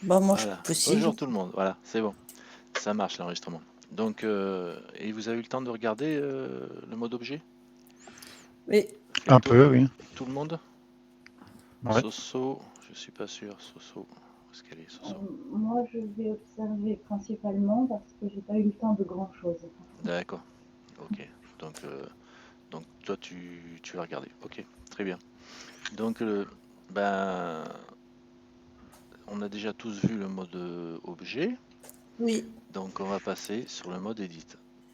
Bah, moi, je Voilà. possible. Bonjour tout le monde. Voilà, c'est bon. Ça marche l'enregistrement. Donc, et vous avez eu le temps de regarder le mode objet? Oui, Fait le Un tour? peu, oui. Tout le monde? Ouais. Soso, je suis pas sûr. Soso, où est-ce qu'elle est, Soso? Moi, je vais observer principalement parce que j'ai pas eu le temps de grand-chose. D'accord. Ok. Donc, toi, tu vas regarder. Ok, très bien. Donc, ben, on a déjà tous vu le mode objet. oui, Donc, on va passer sur le mode edit.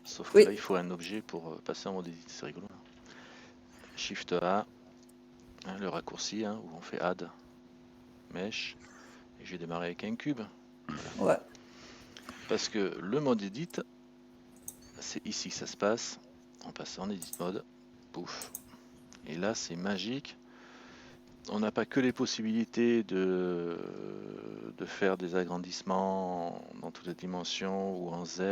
Sauf que là, il oui. faut un objet pour passer en mode edit. C'est rigolo. Shift A, hein, le raccourci, hein, où on fait add, mesh. Et je vais démarrer avec un cube. Voilà. Ouais. Parce que le mode edit, c'est ici que ça se passe. On passe en edit mode. Pouf. Et là, c'est magique. On n'a pas que les possibilités de faire des agrandissements dans toutes les dimensions ou en Z,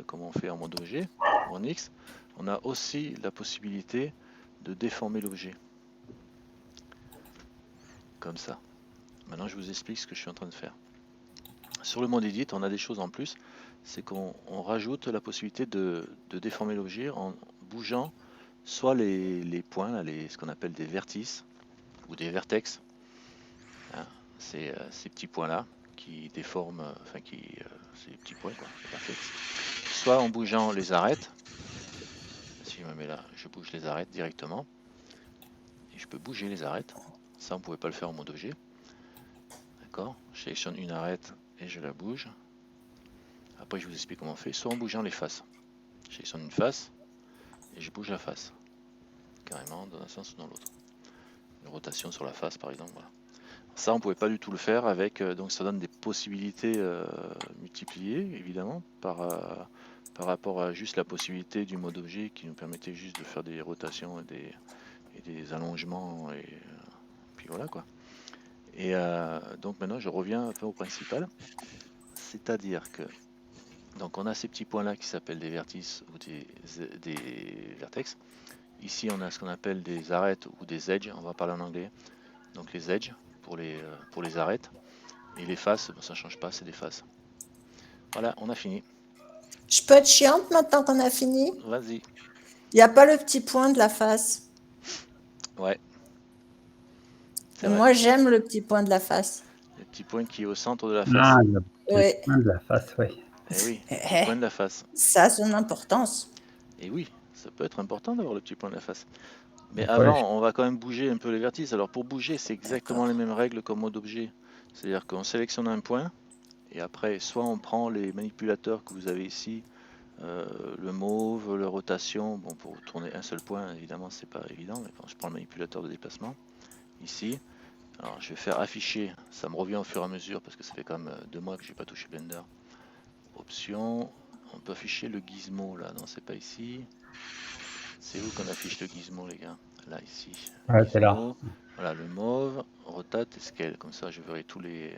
comme on fait en mode objet ou en X. On a aussi la possibilité de déformer l'objet. Comme ça. Maintenant, je vous explique ce que je suis en train de faire. Sur le mode edit, on a des choses en plus. C'est qu'on rajoute la possibilité de déformer l'objet en bougeant soit les points, là, ce qu'on appelle des vertices ou des vertex. Hein, c'est ces petits points-là qui déforment, ces petits points, quoi, les vertex. Soit en bougeant les arêtes. Si je me mets là, je bouge les arêtes directement. Et je peux bouger les arêtes. Ça, on ne pouvait pas le faire en mode objet. D'accord? Je sélectionne une arête et je la bouge. Après, je vous explique comment on fait. Soit en bougeant les faces. Je sélectionne une face et je bouge la face. Carrément, dans un sens ou dans l'autre. Une rotation sur la face, par exemple. Voilà. Ça, on ne pouvait pas du tout le faire avec. Donc, ça donne des possibilités multipliées, évidemment, par rapport à juste la possibilité du mode objet qui nous permettait juste de faire des rotations et des allongements. Et puis voilà, quoi. Et donc, maintenant, je reviens un peu au principal. C'est-à-dire que. Donc, on a ces petits points-là qui s'appellent des vertices ou des vertex. Ici, on a ce qu'on appelle des arêtes ou des edges, on va parler en anglais. Donc les edges pour les arêtes. Et les faces, ça ne change pas, c'est des faces. Voilà, on a fini. Je peux être chiante maintenant qu'on a fini? Vas-y. Il n'y a pas le petit point de la face. Ouais, c'est Et vrai. moi, j'aime le petit point de la face. Le petit point qui est au centre de la Ah, face. le petit Ouais. point de la face, oui. Eh oui, Eh, le petit eh, point de la face. ça a son importance. Et oui, ça peut être important d'avoir le petit point de la face. Mais Ouais, avant, on va quand même bouger un peu les vertices. Alors pour bouger, c'est exactement D'accord. les mêmes règles qu'en mode objet. C'est-à-dire qu'on sélectionne un point, et après, soit on prend les manipulateurs que vous avez ici, le mauve, la rotation. Bon, pour tourner un seul point, évidemment, c'est pas évident, mais bon, je prends le manipulateur de déplacement ici. Alors, je vais faire afficher. Ça me revient au fur et à mesure parce que ça fait quand même 2 mois que j'ai pas touché Blender. Option. On peut afficher le gizmo là. Non, c'est pas ici. C'est où qu'on affiche le gizmo, les gars? Là, ici. ouais, c'est là. Gizmo. Voilà, le mauve, rotate et scale. Comme ça, je verrai toutes les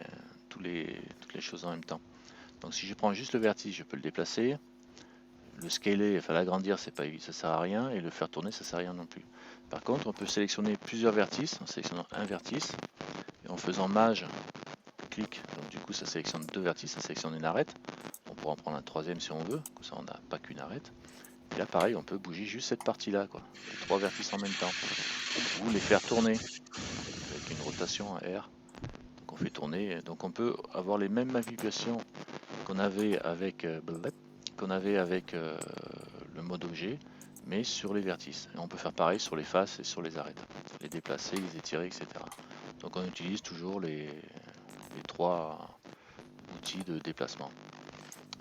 choses en même temps. Donc, si je prends juste le vertice, je peux le déplacer. Le scaler, enfin l'agrandir, c'est pas, ça sert à rien, et le faire tourner, ça sert à rien non plus. Par contre, on peut sélectionner plusieurs vertices, en sélectionnant un vertice, et en faisant mage, clic, donc du coup ça sélectionne deux vertices, ça sélectionne une arête. On pourra en prendre un troisième si on veut, comme ça on n'a pas qu'une arête. Et là pareil, on peut bouger juste cette partie-là, quoi, les trois vertices en même temps, ou les faire tourner avec une rotation à R. Donc on fait tourner, donc on peut avoir les mêmes manipulations qu'on avait avec le mode objet, mais sur les vertices. Et on peut faire pareil sur les faces et sur les arêtes, les déplacer, les étirer, etc. Donc on utilise toujours les trois outils de déplacement.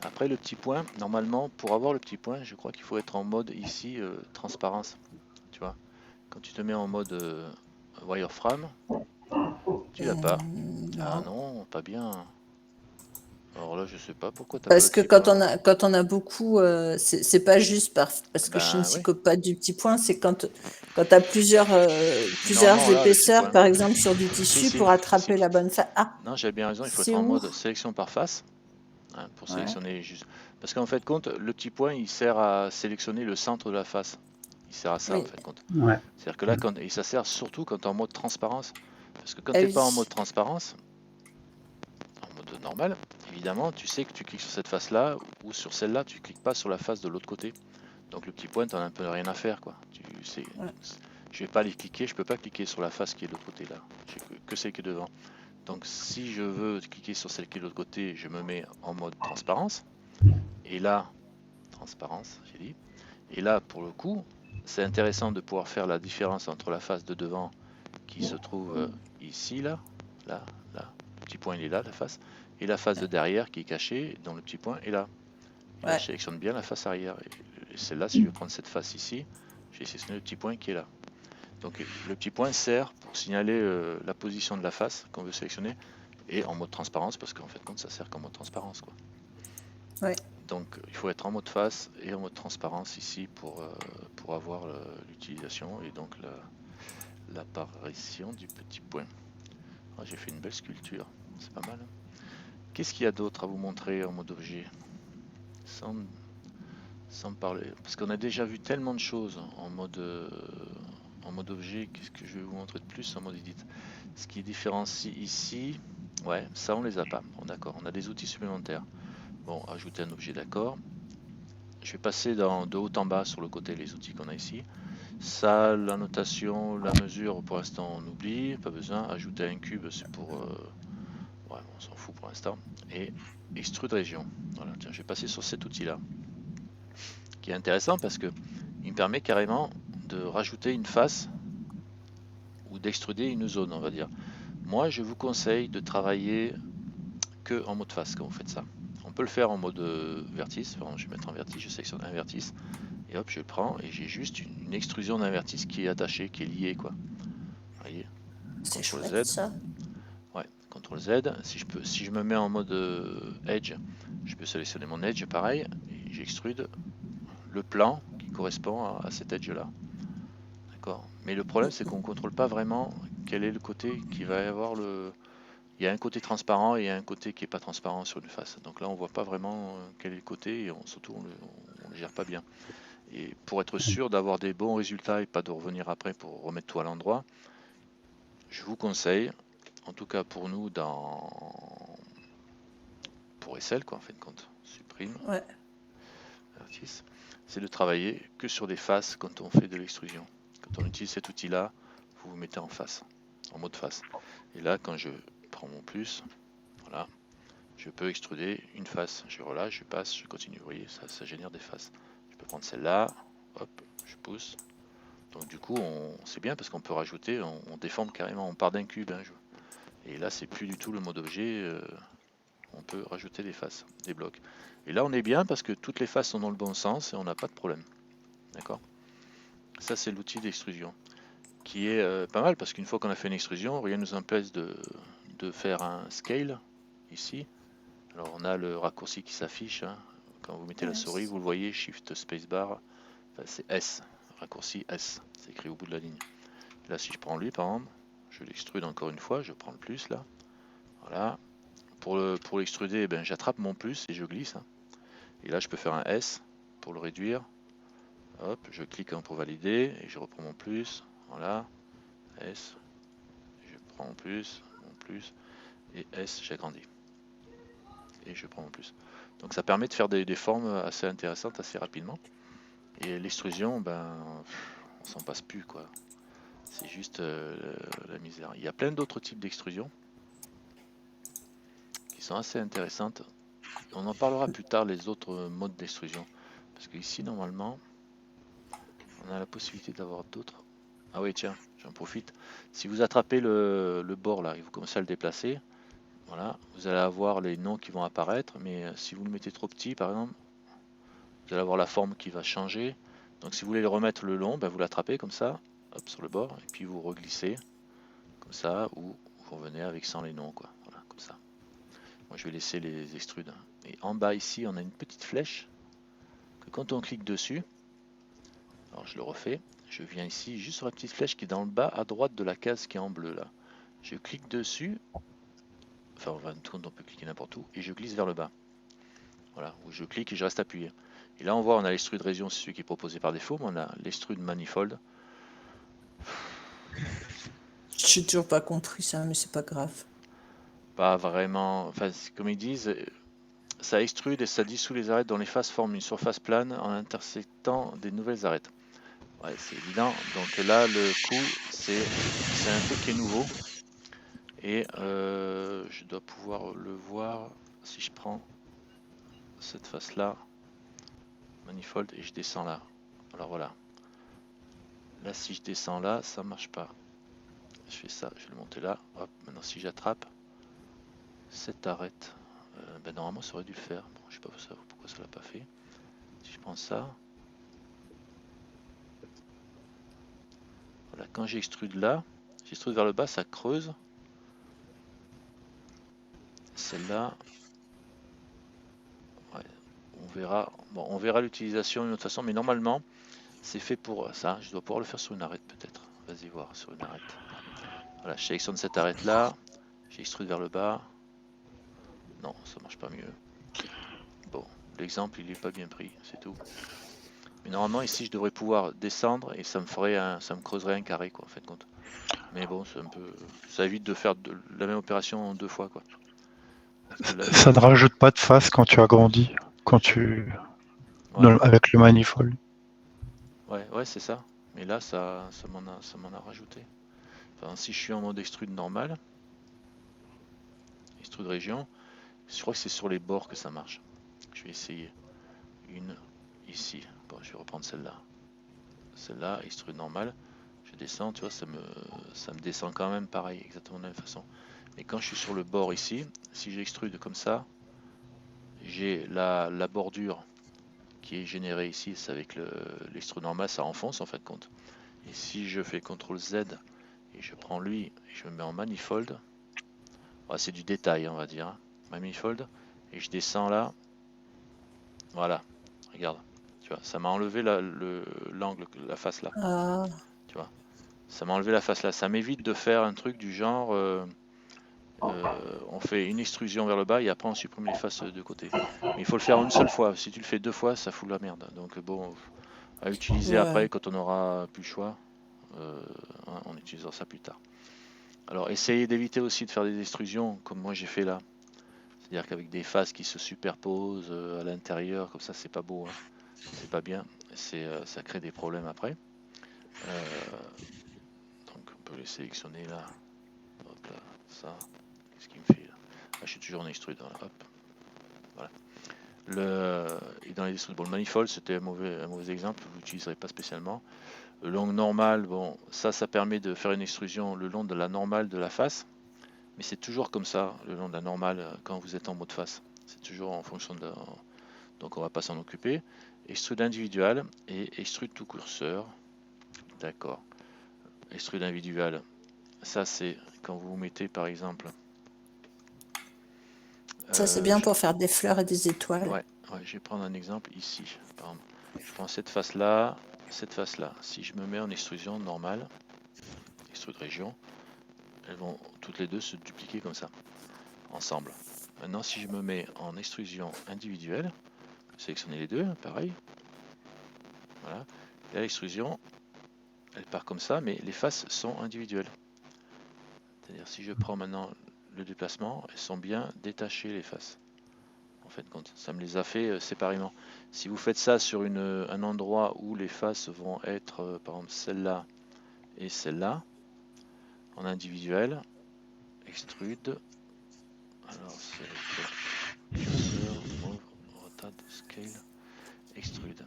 Après le petit point, normalement pour avoir le petit point, je crois qu'il faut être en mode ici transparence. Tu vois, quand tu te mets en mode wireframe, tu l'as pas. Ah Non. non, pas bien. Alors là, je sais pas pourquoi t'as pas Parce le que petit point. quand on a beaucoup, c'est pas juste parce que je suis une Ben oui. psychopathe du petit point, c'est quand tu as plusieurs Normalement là, le petit épaisseurs, point. par exemple, sur du Si, tissu si, pour si, si. attraper la bonne face. Ah, Non, j'avais bien raison, il faut être c'est en où? mode sélection par face, hein, pour Ouais. sélectionner juste. Parce qu'en fait, compte, le petit point, il sert à sélectionner le centre de la face. Il sert à ça, en Oui. fait, compte. Ouais. C'est-à-dire que là, et ça sert surtout quand tu es en mode transparence. Parce que quand Ah tu n'es pas en oui. mode transparence, en mode normal, évidemment, tu sais que tu cliques sur cette face-là ou sur celle-là, tu cliques pas sur la face de l'autre côté. Donc le petit point, t'en as un peu rien à faire, quoi. Tu sais, Ouais. je vais pas les cliquer, je peux pas cliquer sur la face qui est de l'autre côté là. J'ai que celle qui est devant. Donc si je veux cliquer sur celle qui est de l'autre côté, je me mets en mode transparence. Et là, transparence, j'ai dit. Et là, pour le coup, c'est intéressant de pouvoir faire la différence entre la face de devant qui se trouve ici, là, là, le petit point il est là, la face, et la face de derrière qui est cachée, dont le petit point est là. Et là, Ouais. je sélectionne bien la face arrière. Et celle-là, si je veux prendre cette face ici, je vais sélectionner le petit point qui est là. Donc le petit point sert pour signaler la position de la face qu'on veut sélectionner, et en mode transparence, parce qu'en fait, compte, ça sert qu'en mode transparence, quoi. Ouais. Donc il faut être en mode face et en mode transparence ici pour avoir l'utilisation et donc l'apparition du petit point. Ah, j'ai fait une belle sculpture, c'est pas mal. Hein. Qu'est-ce qu'il y a d'autre à vous montrer en mode objet sans parler, parce qu'on a déjà vu tellement de choses en mode objet. Qu'est-ce que je vais vous montrer de plus en mode edit? Ce qui différencie ici, ouais, ça on les a pas. Bon, d'accord, on a des outils supplémentaires. Bon, ajouter un objet, d'accord. Je vais passer de haut en bas sur le côté les outils qu'on a ici. Ça, la notation, la mesure, pour l'instant on oublie, pas besoin. Ajouter un cube, c'est pour... ouais, on s'en fout pour l'instant. Et extrude région. Voilà, tiens, je vais passer sur cet outil-là, qui est intéressant parce que il me permet carrément de rajouter une face ou d'extruder une zone, on va dire. Moi, je vous conseille de travailler que en mode face quand vous faites ça. On peut le faire en mode vertice. Enfin, je vais mettre en vertice, je sélectionne un vertice. Et hop, je le prends et j'ai juste une extrusion d'un vertice qui est attaché, qui est lié, quoi. Vous voyez, C'est CTRL chouette, Z. ça. Ouais, CTRL Z. Si je me mets en mode Edge, je peux sélectionner mon Edge, pareil, et j'extrude le plan qui correspond à cet Edge-là. D'accord. Mais le problème, c'est qu'on ne contrôle pas vraiment quel est le côté qui va y avoir le... Il y a un côté transparent et il y a un côté qui n'est pas transparent sur une face. Donc là, on voit pas vraiment quel est le côté et surtout, on ne le gère pas bien. Et pour être sûr d'avoir des bons résultats et pas de revenir après pour remettre tout à l'endroit, je vous conseille, en tout cas pour nous pour SL, quoi, en fin de compte, supprime, Ouais. vertice, c'est de travailler que sur des faces quand on fait de l'extrusion. Quand on utilise cet outil-là, vous vous mettez en face, en mode face. Et là, quand je prends mon plus, voilà, je peux extruder une face. Je relâche, je passe, je continue. Vous voyez, ça génère des faces. Je peux prendre celle-là, hop, je pousse. Donc du coup, c'est bien parce qu'on peut rajouter, on déforme carrément, on part d'un cube. Hein, et là, c'est plus du tout le mode objet. On peut rajouter des faces, des blocs. Et là, on est bien parce que toutes les faces sont dans le bon sens et on n'a pas de problème. D'accord? Ça, c'est l'outil d'extrusion qui est pas mal parce qu'une fois qu'on a fait une extrusion, rien ne nous empêche de faire un scale ici. Alors, on a le raccourci qui s'affiche. Hein. Quand vous mettez la souris, vous le voyez, Shift Spacebar, enfin, c'est S, raccourci S, c'est écrit au bout de la ligne. Là, si je prends lui, par exemple, je l'extrude encore une fois, je prends le plus là. Voilà. Pour l'extruder, eh ben, j'attrape mon plus et je glisse. Hein. Et là, je peux faire un S pour le réduire. Hop, je clique pour valider et je reprends mon plus. Voilà. S. Je prends mon plus et S, j'agrandis. Et je prends mon plus. Donc ça permet de faire des formes assez intéressantes assez rapidement. Et l'extrusion, ben, on s'en passe plus, quoi. C'est juste la misère. Il y a plein d'autres types d'extrusion qui sont assez intéressantes. On en parlera plus tard, les autres modes d'extrusion. Parce que ici, normalement, on a la possibilité d'avoir d'autres. Ah oui, tiens, j'en profite. Si vous attrapez le bord là et vous commencez à le déplacer, voilà, vous allez avoir les noms qui vont apparaître. Mais si vous le mettez trop petit, par exemple, vous allez avoir la forme qui va changer. Donc si vous voulez le remettre le long, ben, vous l'attrapez comme ça, hop, sur le bord, et puis vous reglissez comme ça, ou vous revenez avec sans les noms, quoi. Voilà, comme ça. Moi, je vais laisser les extrudes. Et en bas ici, on a une petite flèche que quand on clique dessus, alors je le refais, je viens ici juste sur la petite flèche qui est dans le bas à droite de la case qui est en bleu là. Je clique dessus, enfin on peut cliquer n'importe où, et je glisse vers le bas. Voilà, où je clique et je reste appuyé. Et là on voit, on a l'extrude région, c'est celui qui est proposé par défaut, mais on a l'extrude manifold. J'ai toujours pas compris ça, mais c'est pas grave. Pas vraiment. Enfin, comme ils disent, ça extrude et ça dissout les arêtes dont les faces forment une surface plane en intersectant des nouvelles arêtes. Ouais, c'est évident. Donc là, le coup, c'est un truc qui est nouveau. Et je dois pouvoir le voir si je prends cette face-là, manifold, et je descends là. Alors voilà. Là, si je descends là, ça marche pas. Je fais ça, je vais le monter là. Hop, maintenant si j'attrape cette arête, ben normalement ça aurait dû le faire. Bon, je sais pas pourquoi ça l'a pas fait. Si je prends ça, voilà, quand j'extrude là, j'extrude vers le bas, ça creuse. Celle-là, ouais, on verra. Bon, on verra l'utilisation d'une autre façon, mais normalement, c'est fait pour ça. Je dois pouvoir le faire sur une arête peut-être. Vas-y voir sur une arête. Voilà, je sélectionne cette arête là, j'extrude vers le bas. Non, ça marche pas mieux. Bon, l'exemple il est pas bien pris, c'est tout. Mais normalement ici je devrais pouvoir descendre et ça me creuserait un carré quoi en fin de compte. Mais bon, c'est un peu, ça évite de faire la même opération deux fois quoi. Parce que là, Ça ne rajoute pas de face quand tu agrandis, quand tu ouais, avec le manifold. ouais, c'est ça. Mais là, ça m'en a rajouté. Enfin, si je suis en mode extrude normal, extrude région, je crois que c'est sur les bords que ça marche. Je vais essayer une ici. Bon, je vais reprendre celle-là. Celle-là, extrude normal. Je descends, tu vois, ça me descend quand même pareil, exactement de la même façon. Mais quand je suis sur le bord ici, si j'extrude comme ça, j'ai la bordure qui est générée ici, c'est avec l'extrude normal, ça enfonce en fin de compte. Et si je fais CTRL Z et je prends lui et je me mets en manifold, c'est du détail on va dire, hein. Manifold, et je descends là, voilà, regarde, tu vois, ça m'a enlevé l'angle, la face là, Ah, tu vois, ça m'a enlevé la face là, ça m'évite de faire un truc du genre, on fait une extrusion vers le bas et après on supprime les faces de côté. Mais il faut le faire une seule fois, si tu le fais deux fois ça fout la merde, donc bon, à utiliser ouais. après quand on aura plus le choix, on utilisera ça plus tard. Alors essayez d'éviter aussi de faire des extrusions comme moi j'ai fait là. C'est-à-dire qu'avec des faces qui se superposent à l'intérieur, comme ça c'est pas beau, hein. C'est pas bien, ça crée des problèmes après. Donc on peut les sélectionner là. Hop là, ça. Qu'est-ce qu'il me fait là? Je suis toujours en extrude, hein. Hop. Voilà. Et dans les extrudes, bon, le manifold c'était un mauvais exemple, vous l'utiliserez pas spécialement. Le long normal, bon, ça permet de faire une extrusion le long de la normale de la face. Mais c'est toujours comme ça, le long de la normale, quand vous êtes en mode face. C'est toujours en fonction de... Donc on va pas s'en occuper. Extrude individuel et extrude tout curseur. D'accord. Extrude individuel. Ça c'est quand vous mettez par exemple... Ça, c'est bien pour faire des fleurs et des étoiles. ouais, je vais prendre un exemple ici. Par exemple, je prends cette face-là, cette face-là. Si je me mets en extrusion normale, extrude région, elles vont toutes les deux se dupliquer comme ça, ensemble. Maintenant, si je me mets en extrusion individuelle, sélectionner les deux, pareil. Voilà. Et l'extrusion, elle part comme ça, mais les faces sont individuelles. C'est-à-dire, si je prends maintenant le déplacement, elles sont bien détachées, les faces. En fait, compte, ça me les a fait séparément. Si vous faites ça sur un endroit où les faces vont être, par exemple, celle-là et celle-là, en individuel, extrude. Alors, c'est curseur, move, rotate, scale, extrude,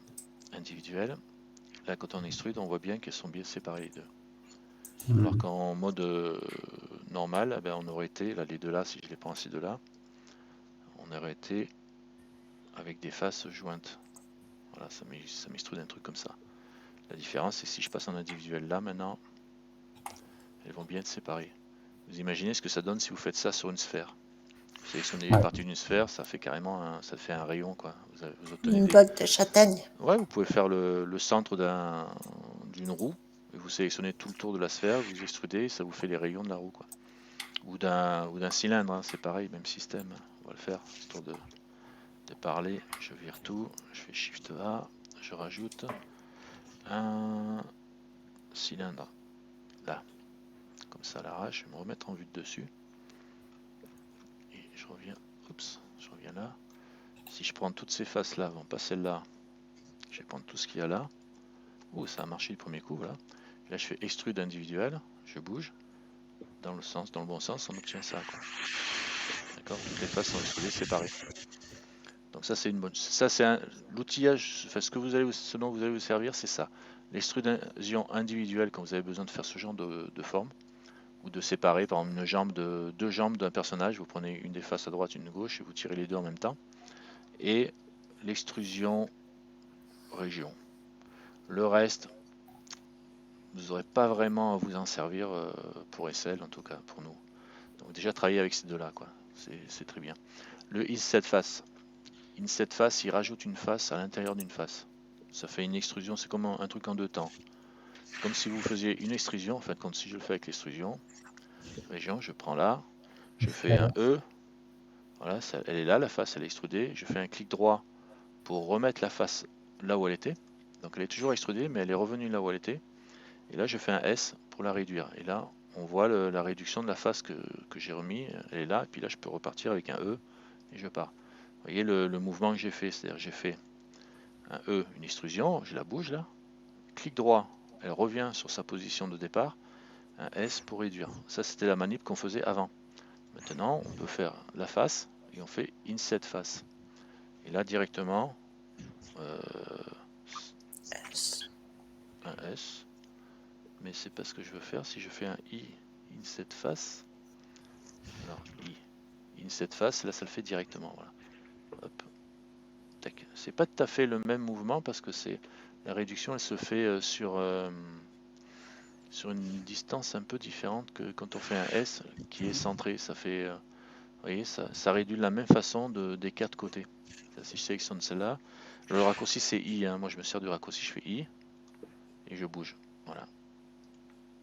individuel. Là, quand on extrude, on voit bien qu'elles sont bien séparées les deux. Alors qu'en mode normal, eh ben, on aurait été, là, les deux là, si je les prends ces deux là, on aurait été avec des faces jointes. Voilà, ça m'extrude un truc comme ça. La différence, c'est que si je passe en individuel là maintenant, elles vont bien être séparées. Vous imaginez ce que ça donne si vous faites ça sur une sphère. Vous sélectionnez les parties d'une sphère, ça fait carrément ça fait un rayon quoi. Vous obtenez Une des... botte de châtaigne. Ouais, vous pouvez faire le centre d'une roue, et vous sélectionnez tout le tour de la sphère, vous extrudez, et ça vous fait les rayons de la roue quoi. Ou d'un cylindre, hein, c'est pareil, même système. On va le faire, histoire de parler. Je vire tout, je fais Shift A, je rajoute un cylindre là. Comme ça à l'arrache, je vais me remettre en vue de dessus. je reviens, oups, je reviens là. Si je prends toutes ces faces là, bon pas celle-là, je vais prendre tout ce qu'il y a là. Ouh, ça a marché le premier coup, voilà. Là je fais extrude individuel, je bouge dans le bon sens, on obtient ça, quoi. D'accord, toutes les faces sont extrudées séparées. Donc ça c'est une bonne, ça c'est l'outillage, enfin ce dont vous allez vous servir, c'est ça. L'extrusion individuelle quand vous avez besoin de faire ce genre de forme ou de séparer, par exemple deux jambes d'un personnage, vous prenez une des faces à droite, une à gauche et vous tirez les deux en même temps. Et l'extrusion région. Le reste, vous n'aurez pas vraiment à vous en servir pour SL, en tout cas pour nous. Donc déjà travailler avec ces deux-là, quoi. C'est très bien. Le inset face. Inset face, il rajoute une face à l'intérieur d'une face. Ça fait une extrusion, c'est comme un truc en deux temps. C'est comme si vous faisiez une extrusion, en fait, comme si je le fais avec l'extrusion. Région, je prends là, je fais un E. Voilà, elle est là, la face, elle est extrudée. Je fais un clic droit pour remettre la face là où elle était. Donc elle est toujours extrudée, mais elle est revenue là où elle était. Et là, je fais un S pour la réduire. Et là, on voit la réduction de la face que j'ai remis. Elle est là. Et puis là, je peux repartir avec un E et je pars. Vous voyez le mouvement que j'ai fait. C'est-à-dire j'ai fait un E, une extrusion. Je la bouge là. Clic droit, elle revient sur sa position de départ. Un S pour réduire. Ça, c'était la manip qu'on faisait avant. Maintenant, on peut faire la face et on fait inset face. Et là, directement, un S. Mais c'est pas ce que je veux faire. Si je fais un I, inset face. Alors, I, inset face, là, ça le fait directement. Voilà. Hop. Tac. C'est pas tout à fait le même mouvement parce que la réduction, elle se fait sur une distance un peu différente que quand on fait un S qui est centré. Ça fait, vous voyez, ça réduit de la même façon des quatre côtés. Là, si je sélectionne celle-là, le raccourci c'est I. Hein. Moi, je me sers du raccourci, je fais I et je bouge. Voilà.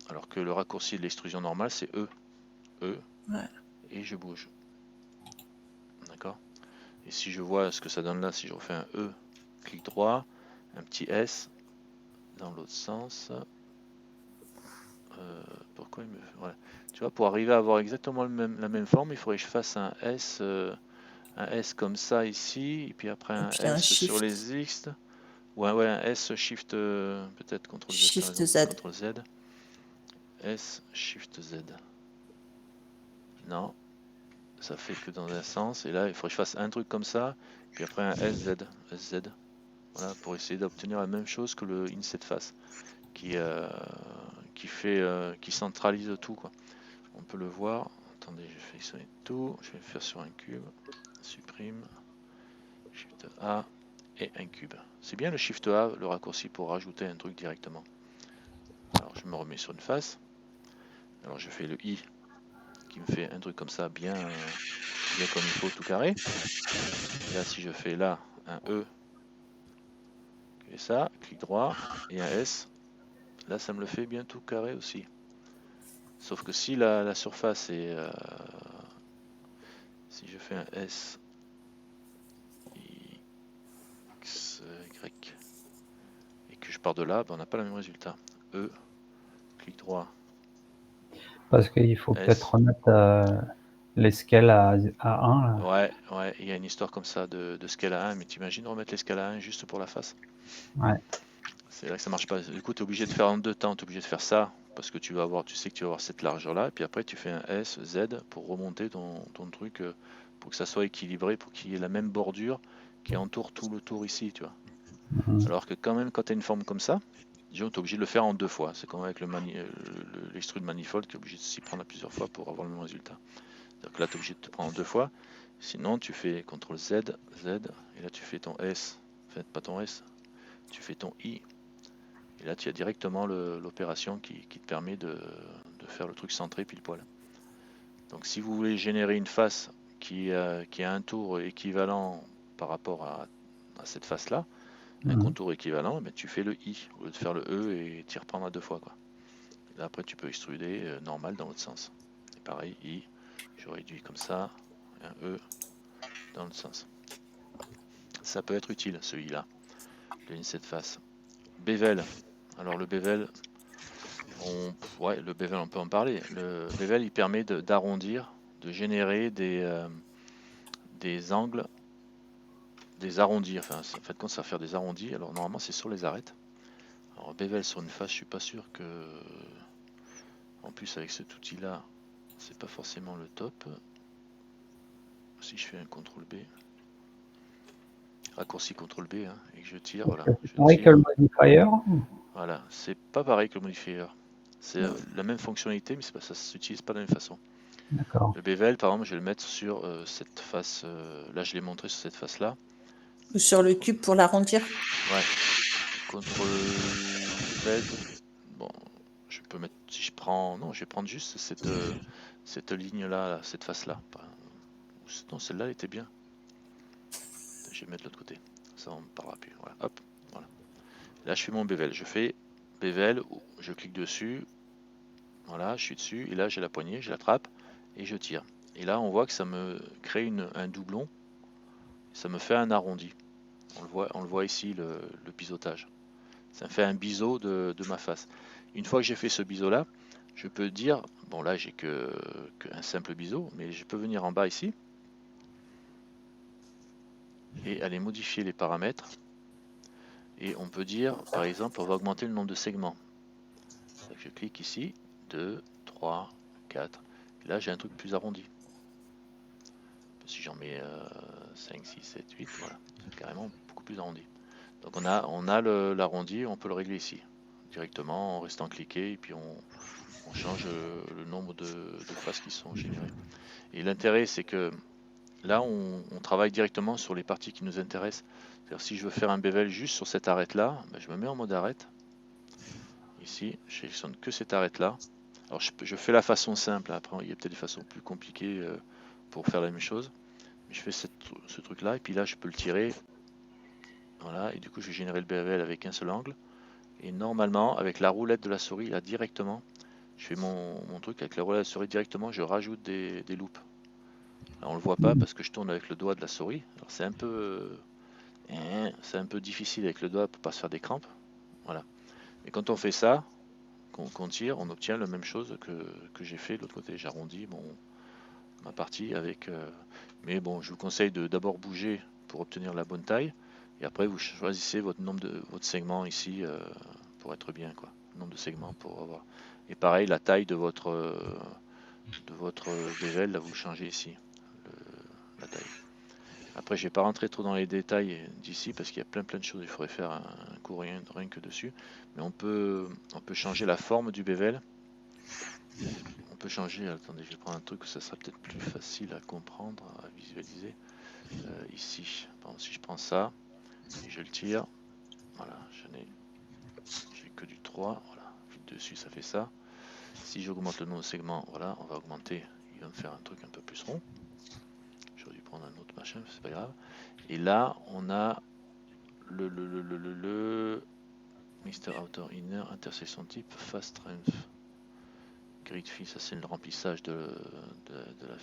Alors que le raccourci de l'extrusion normale, c'est E. E. Ouais. Et je bouge. D'accord. Et si je vois ce que ça donne là, si je refais un E, clic droit, un petit S dans l'autre sens. Pourquoi il me... Voilà. Tu vois, pour arriver à avoir exactement la même forme, il faudrait que je fasse un S comme ça ici, et puis après Et un puis un S sur shift, les X, ou un S Shift, peut-être CTRL Z, t'as shift raison, Z. CTRL Z, S Shift Z. Non, ça fait que dans un sens, et là il faudrait que je fasse un truc comme ça, puis après un SZ, SZ. Voilà, pour essayer d'obtenir la même chose que le inset face, qui centralise tout, quoi. On peut le voir. Attendez, je vais sélectionner tout. Je vais le faire sur un cube. Supprime. Shift A et un cube. C'est bien le Shift A, le raccourci pour rajouter un truc directement. Alors je me remets sur une face. Alors je fais le I qui me fait un truc comme ça, bien comme il faut, tout carré. Et là, si je fais là un E, et ça, clic droit et un S, là ça me le fait bien tout carré aussi. Sauf que si la surface est... si je fais un S, X, Y, et que je pars de là, ben on n'a pas le même résultat. E, clic droit. Parce qu'il faut S. peut-être remettre les scales à 1. Là. Ouais, il y a une histoire comme ça de scale à 1, mais t'imagines remettre les scales à 1 juste pour la face? Ouais. C'est là que ça marche pas. Du coup, tu es obligé de faire en deux temps, tu es obligé de faire ça, parce que tu sais que tu vas avoir cette largeur-là, et puis après tu fais un S, Z, pour remonter ton truc, pour que ça soit équilibré, pour qu'il y ait la même bordure qui entoure tout le tour ici, tu vois. Alors que quand même, quand tu as une forme comme ça, disons, tu es obligé de le faire en deux fois. C'est comme avec l'extrude manifold, tu es obligé de s'y prendre à plusieurs fois pour avoir le même résultat. Donc là, tu es obligé de te prendre en deux fois. Sinon, tu fais CTRL Z, Z, et là tu fais ton S, enfin pas ton S, tu fais ton I, et là tu as directement l'opération qui te permet de faire le truc centré pile poil. Donc si vous voulez générer une face qui a un tour équivalent par rapport à cette face-là, un contour équivalent, mais tu fais le I au lieu de faire le E et t'y reprendre à deux fois, quoi. Et là, après tu peux extruder normal dans l'autre sens. Et pareil, I, je réduis comme ça, un E dans l'autre sens. Ça peut être utile, ce I là, le inset face. Bevel. Alors le bevel, le bevel on peut en parler. Le bevel il permet d'arrondir, de générer des des angles, des arrondis. Enfin, en fait, quand ça va faire des arrondis, alors normalement c'est sur les arêtes. Alors bevel sur une face, je suis pas sûr que... En plus avec cet outil-là, c'est pas forcément le top. Si je fais un CTRL B, raccourci CTRL B, hein, et que je tire, voilà. C'est Je pareil que tire, le modifier. voilà. C'est pas pareil que le modifier. C'est la même fonctionnalité, mais c'est pas, ça s'utilise pas de la même façon. D'accord. Le bevel, par exemple, je vais le mettre sur cette face. Là, je l'ai montré sur cette face-là. Ou sur le cube pour l'arrondir. Ouais. CTRL Z. Bon, je peux mettre. Si je prends. Non, je vais prendre juste cette ligne-là, là, cette face-là. Non, celle-là, elle était bien. Je vais mettre l'autre côté. Ça, on ne parlera plus. Voilà. Hop. Voilà. Là, je fais mon bevel. Je fais bevel. Je clique dessus. Voilà, je suis dessus. Et là, j'ai la poignée. Je l'attrape. Et je tire. Et là, on voit que ça me crée un doublon. Ça me fait un arrondi. On le voit ici, le biseautage. Ça me fait un biseau de ma face. Une fois que j'ai fait ce biseau-là, je peux dire, bon là j'ai qu'un simple biseau, mais je peux venir en bas ici et aller modifier les paramètres. Et on peut dire, par exemple, on va augmenter le nombre de segments. Donc, je clique ici, 2, 3, 4. Et là j'ai un truc plus arrondi. Si j'en mets 5, 6, 7, 8, voilà, c'est carrément beaucoup plus arrondi. Donc on a l'arrondi, on peut le régler ici, directement en restant cliqué, et puis on change le nombre de faces qui sont générées. Et l'intérêt, c'est que là, on travaille directement sur les parties qui nous intéressent. C'est-à-dire si je veux faire un bevel juste sur cette arête-là, ben, je me mets en mode arête. Ici, je sélectionne que cette arête-là. Alors je fais la façon simple, après il y a peut-être des façons plus compliquées pour faire la même chose. Mais je fais ce truc-là, et puis là, je peux le tirer. Voilà, et du coup, je vais générer le bevel avec un seul angle. Et normalement, avec la roulette de la souris, là, directement, je fais mon truc avec la roulette de la souris directement, je rajoute des loops. Alors, on le voit pas parce que je tourne avec le doigt de la souris. Alors, c'est un peu difficile avec le doigt pour pas se faire des crampes. Voilà. Et quand on fait ça, qu'on tire, on obtient la même chose que j'ai fait de l'autre côté. J'arrondis ma partie avec... mais bon, je vous conseille de d'abord bouger pour obtenir la bonne taille. Et après, vous choisissez votre segment ici pour être bien, quoi. Le nombre de segments pour avoir. Et pareil, la taille de votre bevel, là, vous le changez ici, la taille. Après, je vais pas rentrer trop dans les détails d'ici parce qu'il y a plein de choses. Il faudrait faire un cours rien que dessus. Mais on peut changer la forme du bevel. On peut changer. Attendez, je vais prendre un truc où ça sera peut-être plus facile à comprendre, à visualiser. Ici, par exemple, si je prends ça et je le tire, voilà, j'ai que du 3, voilà, vite dessus, ça fait ça. Si j'augmente le nombre de segments, voilà, on va augmenter, il va me faire un truc un peu plus rond. J'aurais dû prendre un autre machin, c'est pas grave. Et là, on a le Mr. Outer Inner, intersection type, Fast Strength, Grid Fill, ça c'est le remplissage de la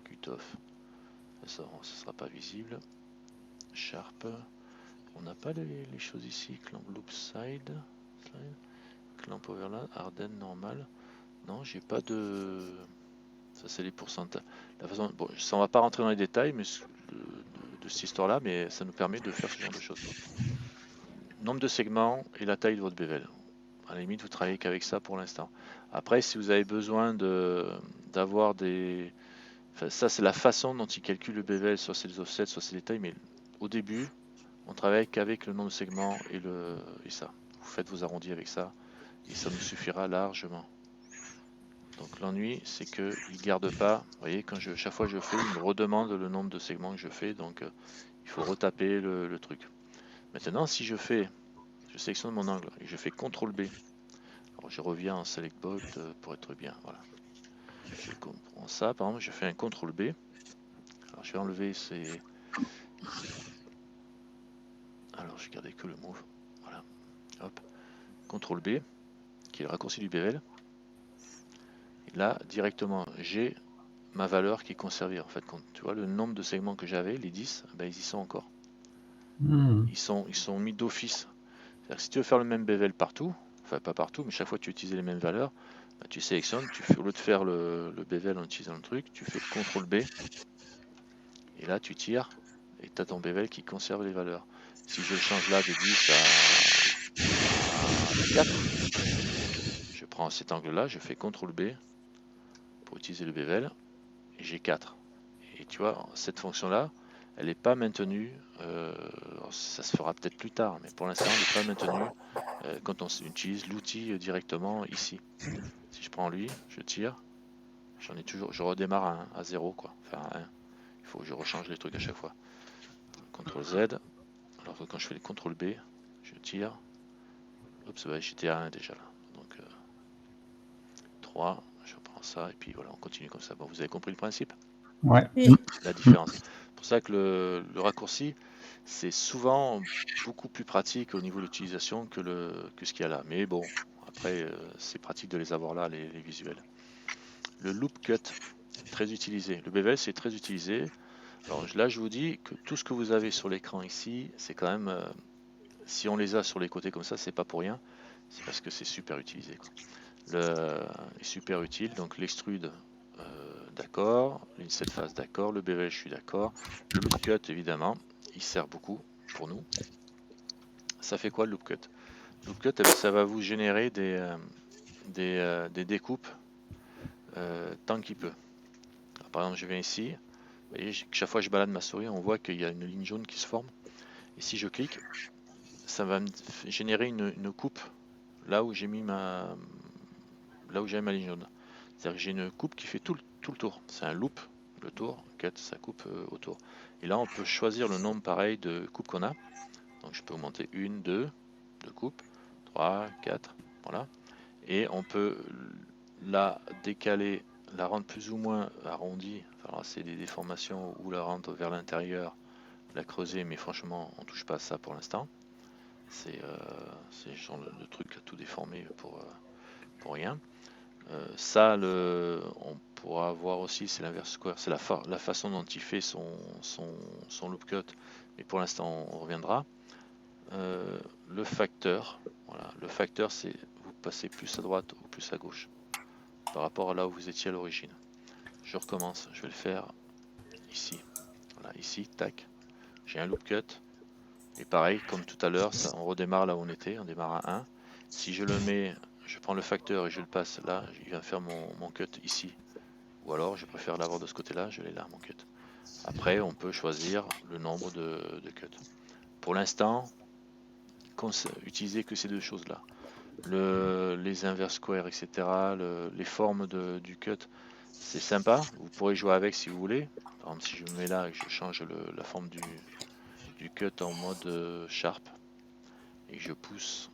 cutoff. Ça sera pas visible. Sharp. On n'a pas les choses ici. Clamp Loop Side. Clamp Overlap. Harden normal. Non, j'ai pas de... Ça c'est les pourcentages. La façon... Bon, ça on va pas rentrer dans les détails mais de cette histoire-là, mais ça nous permet de faire ce genre de choses. Nombre de segments et la taille de votre bevel. À la limite, vous travaillez qu'avec ça pour l'instant. Après, si vous avez besoin d'avoir des... Enfin, ça, c'est la façon dont il calcule le bevel, soit c'est les offsets, soit c'est les tailles, mais au début, on travaille qu'avec le nombre de segments et ça. Vous faites vos arrondis avec ça, et ça nous suffira largement. Donc l'ennui, c'est qu'il ne garde pas, vous voyez, chaque fois que je fais, il me redemande le nombre de segments que je fais, donc il faut retaper le truc. Maintenant, si je sélectionne mon angle et je fais CTRL B, alors je reviens en Select Bolt pour être bien, voilà. Je comprends ça, par exemple, je fais un CTRL B. Alors je vais enlever ces... Alors je gardais que le move, voilà. Hop, CTRL B, qui est le raccourci du bevel. Et là, directement, j'ai ma valeur qui est conservée. En fait, quand tu vois le nombre de segments que j'avais, les 10, ben, ils y sont encore. Ils sont mis d'office. C'est-à-dire que si tu veux faire le même bevel partout, enfin pas partout, mais chaque fois que tu utilises les mêmes valeurs, ben, tu sélectionnes, au lieu de faire le bevel en utilisant le truc, tu fais CTRL B. Et là, tu tires et tu as ton bevel qui conserve les valeurs. Si je le change là de 10 à 4, je prends cet angle-là, je fais CTRL B pour utiliser le bevel et j'ai 4. Et tu vois, cette fonction-là, elle n'est pas maintenue, ça se fera peut-être plus tard, mais pour l'instant, elle n'est pas maintenue quand on utilise l'outil directement ici. Si je prends lui, je tire, j'en ai toujours, je redémarre à 0, quoi. Enfin, à 1. Il faut que je rechange les trucs à chaque fois. CTRL Z, alors que quand je fais le CTRL B, je tire. Oups, bah, j'étais à 1 déjà là. Donc 3, je prends ça, et puis voilà, on continue comme ça. Bon, vous avez compris le principe? Ouais. Oui. La différence. C'est pour ça que le raccourci, c'est souvent beaucoup plus pratique au niveau de l'utilisation que ce qu'il y a là. Mais bon, après, c'est pratique de les avoir là, les visuels. Le loop cut, très utilisé. Le bevel, c'est très utilisé. Alors là, je vous dis que tout ce que vous avez sur l'écran ici, c'est quand même, si on les a sur les côtés comme ça, c'est pas pour rien. C'est parce que c'est super utilisé, quoi. Est super utile. Donc l'extrude, d'accord. L'inset face, d'accord. Le bevel, je suis d'accord. Le loop cut, évidemment, il sert beaucoup pour nous. Ça fait quoi le loop cut? Le loop cut, ça va vous générer des découpes tant qu'il peut. Alors, par exemple, je viens ici. Vous voyez, chaque fois que je balade ma souris, on voit qu'il y a une ligne jaune qui se forme. Et si je clique, ça va me générer une coupe là où j'ai mis là où j'avais ma ligne jaune. C'est-à-dire que j'ai une coupe qui fait tout le tour. C'est un loop, le tour, cut, ça coupe autour. Et là, on peut choisir le nombre pareil de coupes qu'on a. Donc je peux augmenter 1, 2 coupes, 3, 4, voilà. Et on peut la décaler, la rendre plus ou moins arrondie. Enfin, c'est des déformations ou la rendre vers l'intérieur, la creuser, mais franchement, on touche pas à ça pour l'instant. C'est genre le truc à tout déformer pour rien. Ça, on pourra voir aussi, c'est l'inverse square, c'est la façon dont il fait son loop cut, mais pour l'instant on reviendra. Le facteur, voilà, le facteur c'est vous passez plus à droite ou plus à gauche par rapport à là où vous étiez à l'origine. Je recommence, je vais le faire ici. Voilà, ici, tac, j'ai un loop cut, et pareil, comme tout à l'heure, on redémarre là où on était, on démarre à 1. Si je le mets, je prends le facteur et je le passe là, il va faire mon cut ici. Ou alors, je préfère l'avoir de ce côté-là, je l'ai là, mon cut. Après, on peut choisir le nombre de cuts. Pour l'instant, utilisez que ces deux choses-là. Les inverse square, etc., les formes du cut, c'est sympa. Vous pourrez jouer avec si vous voulez. Par exemple, si je me mets là et que je change la forme du cut en mode sharp et que je pousse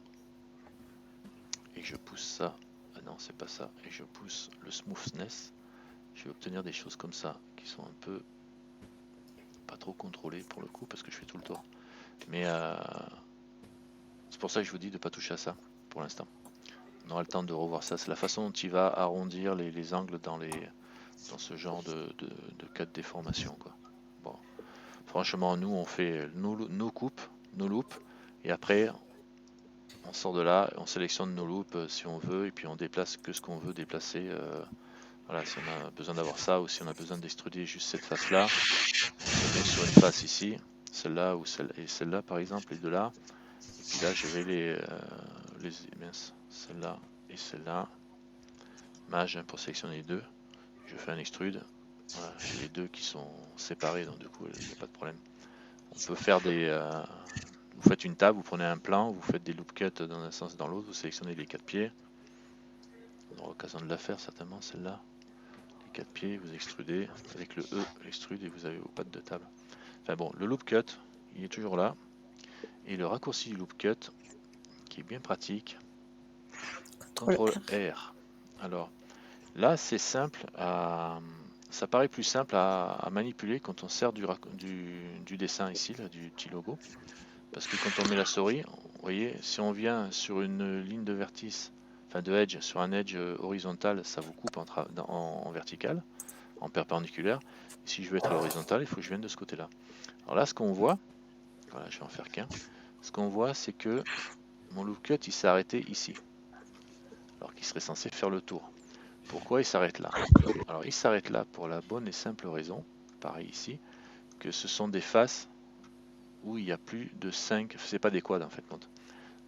ça, ah non, c'est pas ça, et que je pousse le smoothness, je vais obtenir des choses comme ça qui sont un peu pas trop contrôlées pour le coup parce que je fais tout le tour. Mais c'est pour ça que je vous dis de ne pas toucher à ça pour l'instant. On aura le temps de revoir ça. C'est la façon dont il va arrondir les angles dans ce genre de cas de déformation, quoi. Bon. Franchement, nous on fait nos coupes, nos loops, et après on sort de là, on sélectionne nos loops si on veut, et puis on déplace que ce qu'on veut déplacer. Voilà, si on a besoin d'avoir ça, ou si on a besoin d'extruder juste cette face-là, on met sur une face ici, celle-là ou celle-là par exemple, les deux là. Et puis là, je vais celle-là et celle-là. Mage pour sélectionner les deux. Je fais un extrude. Voilà, j'ai les deux qui sont séparés, donc du coup, il n'y a pas de problème. On peut faire vous faites une table, vous prenez un plan, vous faites des loop cuts dans un sens et dans l'autre, vous sélectionnez les 4 pieds. On aura l'occasion de la faire certainement, celle-là. Les 4 pieds, vous extrudez avec le E, l'extrude, et vous avez vos pattes de table. Enfin bon, le loop cut, il est toujours là. Et le raccourci du loop cut, qui est bien pratique, CTRL R. Alors là, c'est simple ça paraît plus simple à manipuler quand on sert du dessin ici, là, du petit logo. Parce que quand on met la souris, vous voyez, si on vient sur une ligne de vertice, enfin de edge, sur un edge horizontal, ça vous coupe en vertical, en perpendiculaire. Et si je veux être à l'horizontale, il faut que je vienne de ce côté-là. Alors là, ce qu'on voit, voilà, je vais en faire qu'un. Ce qu'on voit, c'est que mon loop cut, il s'est arrêté ici. Alors qu'il serait censé faire le tour. Pourquoi il s'arrête là? Alors il s'arrête là pour la bonne et simple raison, pareil ici, que ce sont des faces où il y a plus de 5, c'est pas des quads en fait.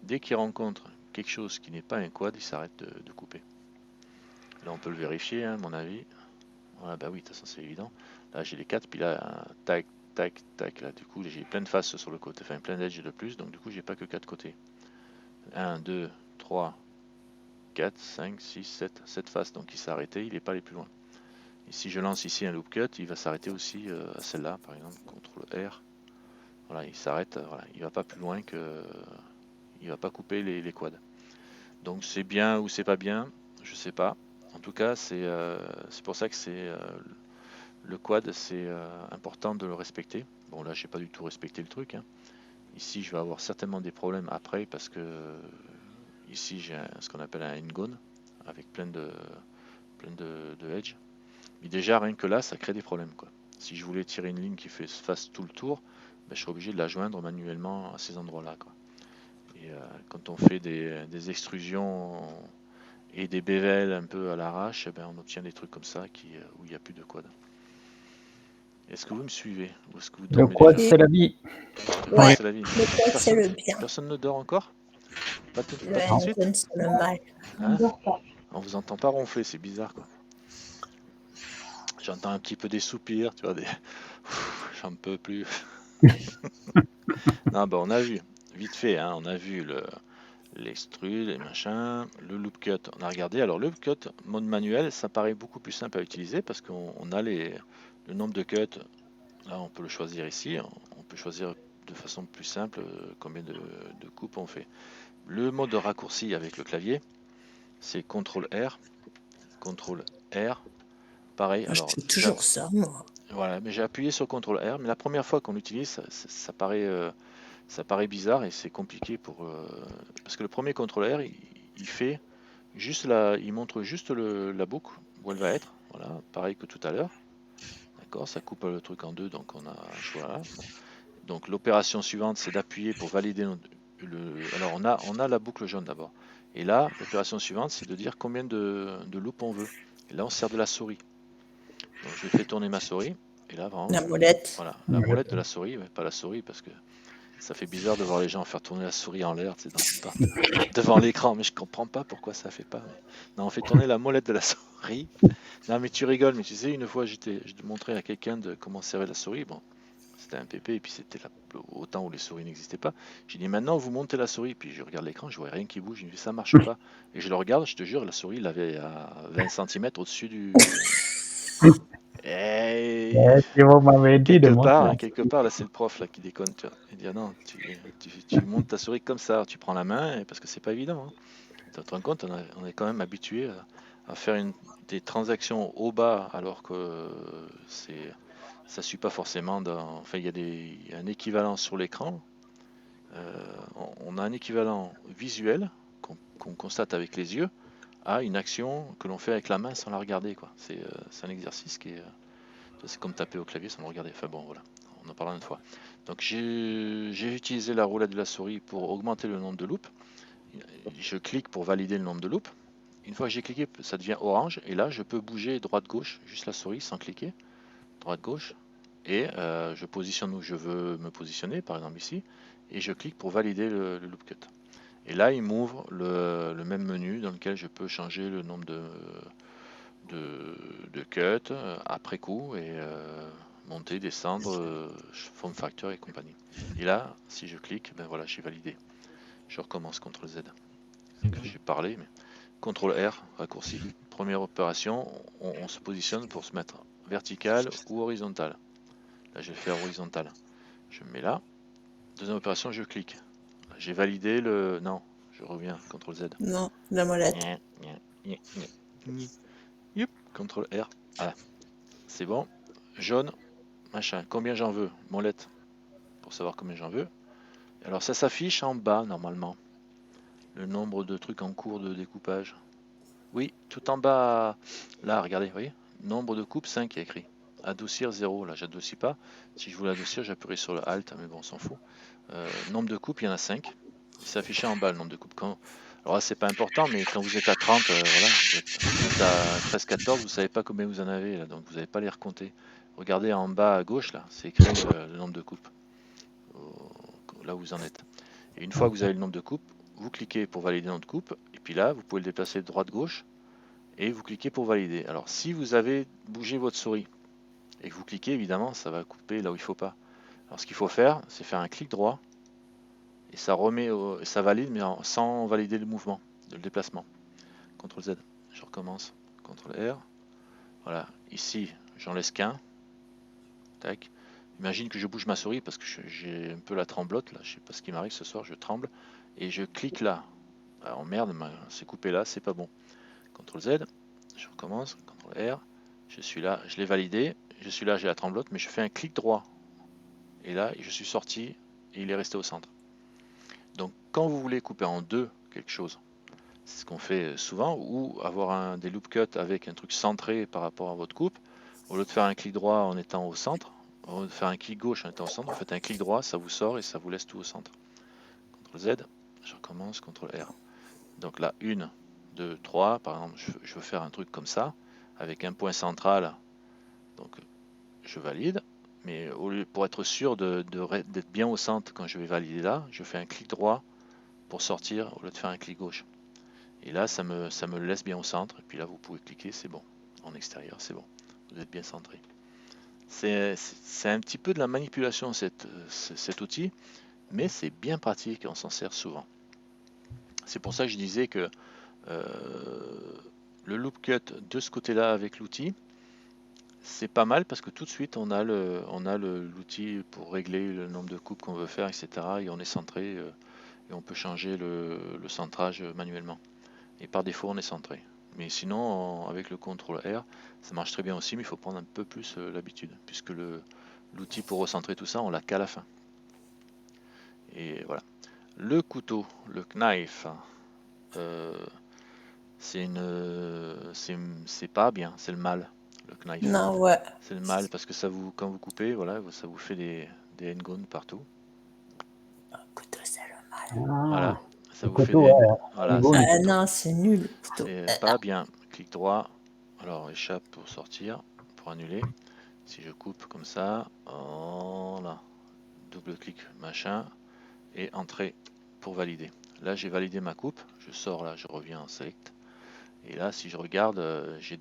Dès qu'il rencontre quelque chose qui n'est pas un quad, il s'arrête de couper. Là on peut le vérifier, hein, à mon avis. Voilà, bah oui, de toute façon c'est évident. Là j'ai les 4, puis là, tac, tac, tac. Là du coup j'ai plein de faces sur le côté, enfin plein d'edges de plus, donc du coup j'ai pas que 4 côtés. 1, 2, 3, 4, 5, 6, 7 faces, donc il s'est arrêté, il n'est pas allé plus loin. Et si je lance ici un loop cut, il va s'arrêter aussi à celle-là, par exemple, CTRL R. Voilà, il s'arrête, voilà, il va pas plus loin que. Il va pas couper les quads. Donc c'est bien ou c'est pas bien, je sais pas. En tout cas, c'est pour ça que c'est le quad, c'est important de le respecter. Bon là, j'ai pas du tout respecté le truc, hein. Ici, je vais avoir certainement des problèmes après parce que ici j'ai ce qu'on appelle un endgone avec plein de edge. Mais déjà rien que là, ça crée des problèmes, quoi. Si je voulais tirer une ligne qui fasse tout le tour, ben, je serais obligé de la joindre manuellement à ces endroits-là, quoi. Et quand on fait des extrusions et des bévels un peu à l'arrache, ben, on obtient des trucs comme ça où il n'y a plus de quad. Est-ce que vous me suivez ou est-ce que vous Le dormez quad, déjà? c'est la vie. Ouais, C'est la vie. le quad, c'est le bien. Personne ne dort encore? Pas tout de Le suite? endgone, c'est le mal. On Hein? ne dort pas. On vous entend pas ronfler, c'est bizarre, quoi. J'entends un petit peu des soupirs, tu vois, j'en peux plus. Non, bah on a vu, vite fait, hein, on a vu l'extrude, les machins, le loop cut, on a regardé. Alors le loop cut, mode manuel, ça paraît beaucoup plus simple à utiliser parce qu'on a le nombre de cuts. Là, on peut le choisir ici. On peut choisir de façon plus simple combien de coupes on fait. Le mode de raccourci avec le clavier, c'est CTRL R, CTRL R. Pareil. Moi, je Alors, fais toujours ça, moi. voilà, mais j'ai appuyé sur CTRL R, mais la première fois qu'on l'utilise, ça paraît bizarre et c'est compliqué parce que le premier CTRL R, il fait juste il montre juste la boucle où elle va être. Voilà, pareil que tout à l'heure. D'accord, ça coupe le truc en deux, donc on a un choix là. Bon. Donc l'opération suivante, c'est d'appuyer pour valider alors on a la boucle jaune d'abord. Et là, l'opération suivante, c'est de dire combien de loops on veut. Et là, on sert de la souris. Donc je fais tourner ma souris. Et là, vraiment, La molette. voilà, la molette de la souris, mais pas la souris, parce que ça fait bizarre de voir les gens faire tourner la souris en l'air, tu sais, devant l'écran. Mais je comprends pas pourquoi ça fait pas. Non, on fait tourner la molette de la souris. Non, mais tu rigoles, mais tu sais, une fois, je te montrais à quelqu'un de comment servir la souris. Bon, c'était un PP, et puis c'était au temps où les souris n'existaient pas. J'ai dit, maintenant, vous montez la souris, puis je regarde l'écran, je vois rien qui bouge. Je me dis, ça marche pas. Et je le regarde, je te jure, la souris, il avait à 20 cm au-dessus du. Et Si vous m'avez dit de quelque part, là, c'est le prof là, qui déconne. Tu vois. Il dit, ah non, tu montes ta souris comme ça, tu prends la main, parce que c'est pas évident, hein. Tu te rends compte, on est quand même habitué à faire des transactions au bas, alors que ça suit pas forcément enfin, il y a un équivalent sur l'écran. On a un équivalent visuel qu'on constate avec les yeux à une action que l'on fait avec la main sans la regarder, quoi. C'est un exercice qui est. C'est comme taper au clavier sans le regarder. Enfin bon, voilà, on en parlera une fois. Donc j'ai utilisé la roulette de la souris pour augmenter le nombre de loops. Je clique pour valider le nombre de loops. Une fois que j'ai cliqué, ça devient orange. Et là, je peux bouger droite-gauche, juste la souris sans cliquer. Droite-gauche. Et je positionne où je veux me positionner, par exemple ici. Et je clique pour valider le loop cut. Et là, il m'ouvre le même menu dans lequel je peux changer le nombre de cuts après coup et monter, descendre, form factor et compagnie. Et là, si je clique, ben voilà, j'ai validé. Je recommence CTRL Z. J'ai parlé, mais CTRL R, raccourci. Première opération, on se positionne pour se mettre vertical ou horizontal. Là, je vais faire horizontal. Je me mets là. Deuxième opération, je clique. J'ai validé le. Non, je reviens, CTRL Z. Non, la molette. Youp, CTRL R. Voilà. C'est bon. Jaune, machin. Combien j'en veux? Molette. Pour savoir combien j'en veux. Alors ça s'affiche en bas normalement. Le nombre de trucs en cours de découpage. Oui, tout en bas. Là, regardez, vous voyez? Nombre de coupes 5 est écrit. Adoucir 0. Là, j'adoucis pas. Si je voulais adoucir, j'appuierais sur le Alt, mais bon, on s'en fout. Nombre de coupes, il y en a 5. Il s'affichait en bas le nombre de coupes. Alors là, c'est pas important, mais quand vous êtes à 30, voilà, vous êtes à 13-14, vous savez pas combien vous en avez, là, donc vous n'allez pas les recompter. regardez en bas à gauche, là, c'est écrit le nombre de coupes, là où vous en êtes. Et une fois que vous avez le nombre de coupes, vous cliquez pour valider le nombre de coupes, et puis là, vous pouvez le déplacer de droite-gauche, et vous cliquez pour valider. Alors, si vous avez bougé votre souris, et que vous cliquez, évidemment, ça va couper là où il ne faut pas. Alors, ce qu'il faut faire, c'est faire un clic droit, et ça remet, ça valide, mais sans valider le mouvement, le déplacement. CTRL Z, je recommence, CTRL R. Voilà, ici, j'en laisse qu'un. Tac. Imagine que je bouge ma souris parce que j'ai un peu la tremblote là, je sais pas ce qui m'arrive ce soir, je tremble et je clique là. Alors merde, c'est coupé là, c'est pas bon. CTRL Z, je recommence, CTRL R, je suis là, je l'ai validé, je suis là, j'ai la tremblote, mais je fais un clic droit. Et là, je suis sorti et il est resté au centre. Donc quand vous voulez couper en deux quelque chose, c'est ce qu'on fait souvent, ou avoir des loop cuts avec un truc centré par rapport à votre coupe, au lieu de faire un clic droit en étant au centre, au lieu de faire un clic gauche en étant au centre, vous faites un clic droit, ça vous sort et ça vous laisse tout au centre. CTRL Z, je recommence, CTRL R. Donc là, 1, 2, 3, par exemple, je veux faire un truc comme ça, avec un point central, donc je valide, mais pour être sûr d'être bien au centre quand je vais valider là, je fais un clic droit pour sortir au lieu de faire un clic gauche. Et là, ça me le laisse bien au centre. Et puis là, vous pouvez cliquer, c'est bon. En extérieur, c'est bon. Vous êtes bien centré. C'est un petit peu de la manipulation, cet outil, mais c'est bien pratique et on s'en sert souvent. C'est pour ça que je disais que le loop cut de ce côté-là avec l'outil, c'est pas mal parce que tout de suite, on a l'outil pour régler le nombre de coupes qu'on veut faire, etc. Et on est centré et on peut changer le centrage manuellement. Et par défaut on est centré. Mais sinon avec le CTRL R ça marche très bien aussi, mais il faut prendre un peu plus l'habitude puisque l'outil pour recentrer tout ça on l'a qu'à la fin. Et voilà. Le couteau, le knife, c'est pas bien, c'est le mal, le knife. Non, ouais. C'est le mal parce que quand vous coupez, voilà, ça vous fait des hengones partout. Couteau, c'est le Voilà, Ah, ça le vous fait couteau, des. ouais. Voilà, Go, c'est un Ah couteau. non, c'est nul, le couteau. C'est pas bien. Clic droit. Alors échappe pour sortir, pour annuler. Si je coupe comme ça, voilà, double clic machin et entrée pour valider. Là j'ai validé ma coupe, je sors là, je reviens en select. Et là si je regarde, j'ai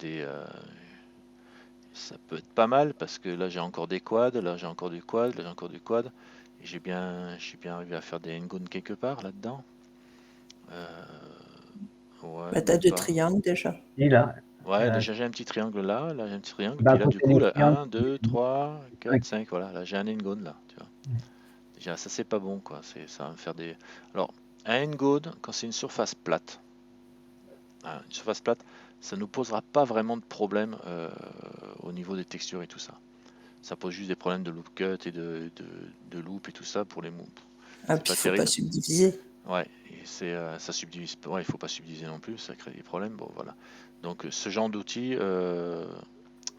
ça peut être pas mal parce que là j'ai encore des quads, là j'ai encore du quad, là j'ai encore du quad. Et je suis bien arrivé à faire des Ngon quelque part là-dedans. Ouais, Bah, t'as même deux pas. triangles déjà. Et là, Ouais, déjà j'ai un petit triangle là, là j'ai un petit triangle, d'un puis là du côté coup, des là, triangles, 1, 2, 3, 4, cinq. 5, voilà, là j'ai un Ngon là, tu vois. Déjà ça c'est pas bon quoi, ça va me faire des. Alors, un Ngon, quand c'est une surface plate, hein, une surface plate, ça ne nous posera pas vraiment de problème au niveau des textures et tout ça. Ça pose juste des problèmes de loop cut et de loop et tout ça pour les moves. Ah, C'est puis pas il faut pas terrible. subdiviser. Ouais, et ça subdivise. Ouais, il faut pas subdiviser non plus, ça crée des problèmes. Bon, voilà. Donc, ce genre d'outil,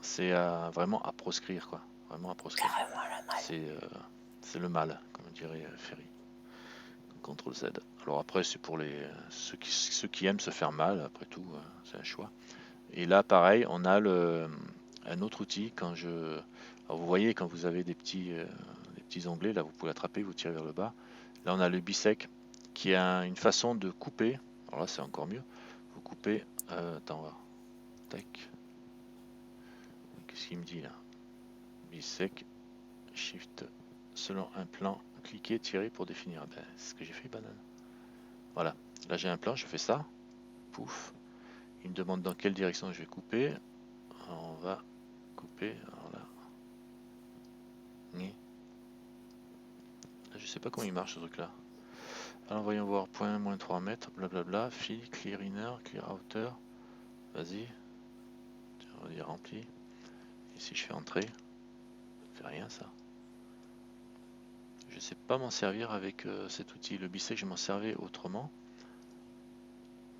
c'est vraiment à proscrire, quoi. Vraiment à proscrire. Carrément le mal. C'est le mal, comme dirait Ferry. CTRL Z. Alors après, c'est pour ceux qui aiment se faire mal. Après tout, c'est un choix. Et là, pareil, on a un autre outil. Alors, vous voyez, quand vous avez des petits onglets, là, vous pouvez l'attraper, vous tirez vers le bas. Là, on a le bisect qui a une façon de couper. Alors là, c'est encore mieux. Vous coupez. Attends, on va. Tac. Qu'est-ce qu'il me dit là? Bisect. Shift. Selon un plan. Cliquez, tirez pour définir. Ben, c'est ce que j'ai fait, banane. Voilà. Là, j'ai un plan, je fais ça. Pouf. Il me demande dans quelle direction je vais couper. Alors, on va couper. Alors là. Je sais pas comment il marche ce truc là. Alors voyons voir, point, moins 3 mètres, blablabla, fill, clear inner, clear outer. Vas-y. On va dire rempli. Et si je fais entrer, ça fait rien ça. Je sais pas m'en servir avec cet outil. Le bisect, je m'en servais autrement.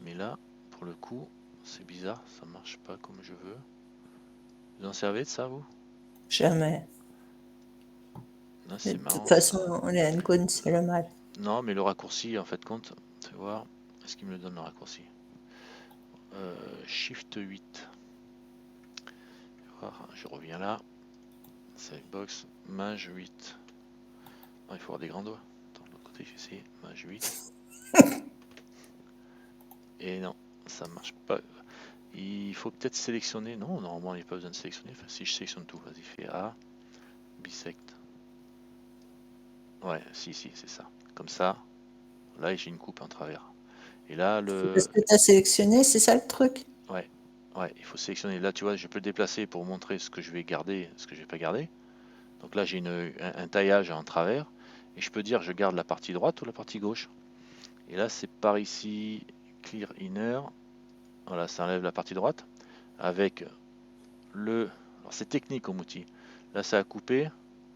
Mais là, pour le coup, c'est bizarre, ça marche pas comme je veux. Vous en servez de ça, vous? Jamais. Non, De c'est toute marrant ça. façon, les Ngon, c'est le mal. Non, mais le raccourci, en fait, compte. Tu vas voir, est-ce qu'il me le donne le raccourci? Shift 8. Je reviens là. C'est box, mage 8. Ah, il faut avoir des grands doigts. Attends, de l'autre côté, je vais essayer. Mage 8. Et non, ça marche pas. Il faut peut-être sélectionner. Non, normalement, il n'y a pas besoin de sélectionner. Enfin, si je sélectionne tout, vas-y, fais A, bisect. Ouais, si, c'est ça. Comme ça, là, j'ai une coupe en travers. Et là, C'est parce que tu as sélectionné, c'est ça le truc? Ouais, il faut sélectionner. Là, tu vois, je peux le déplacer pour montrer ce que je vais garder, ce que je vais pas garder. Donc là, j'ai un taillage en travers. Et je peux dire, je garde la partie droite ou la partie gauche. Et là, c'est par ici, clear inner. Voilà, ça enlève la partie droite. Avec le... Alors, c'est technique comme outil. Là, ça a coupé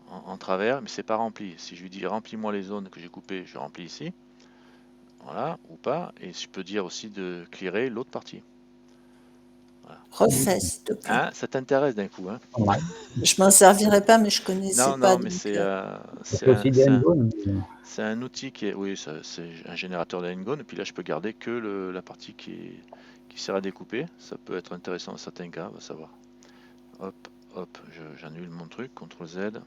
en travers, mais c'est pas rempli. Si je lui dis, remplis-moi les zones que j'ai coupées, je remplis ici. Voilà, ou pas. Et je peux dire aussi de clearer l'autre partie. Refais, s'il te plaît. Hein, ça t'intéresse d'un coup, hein? Ouais. Je m'en servirais pas, mais je connaissais pas. Non, mais Donc, C'est aussi des N-Gone. c'est un outil qui est, oui, c'est un générateur de N-Gone, et puis là, je peux garder que la partie qui sert à découper. Ça peut être intéressant dans certains cas, on va savoir. Hop, j'annule mon truc, CTRL Z.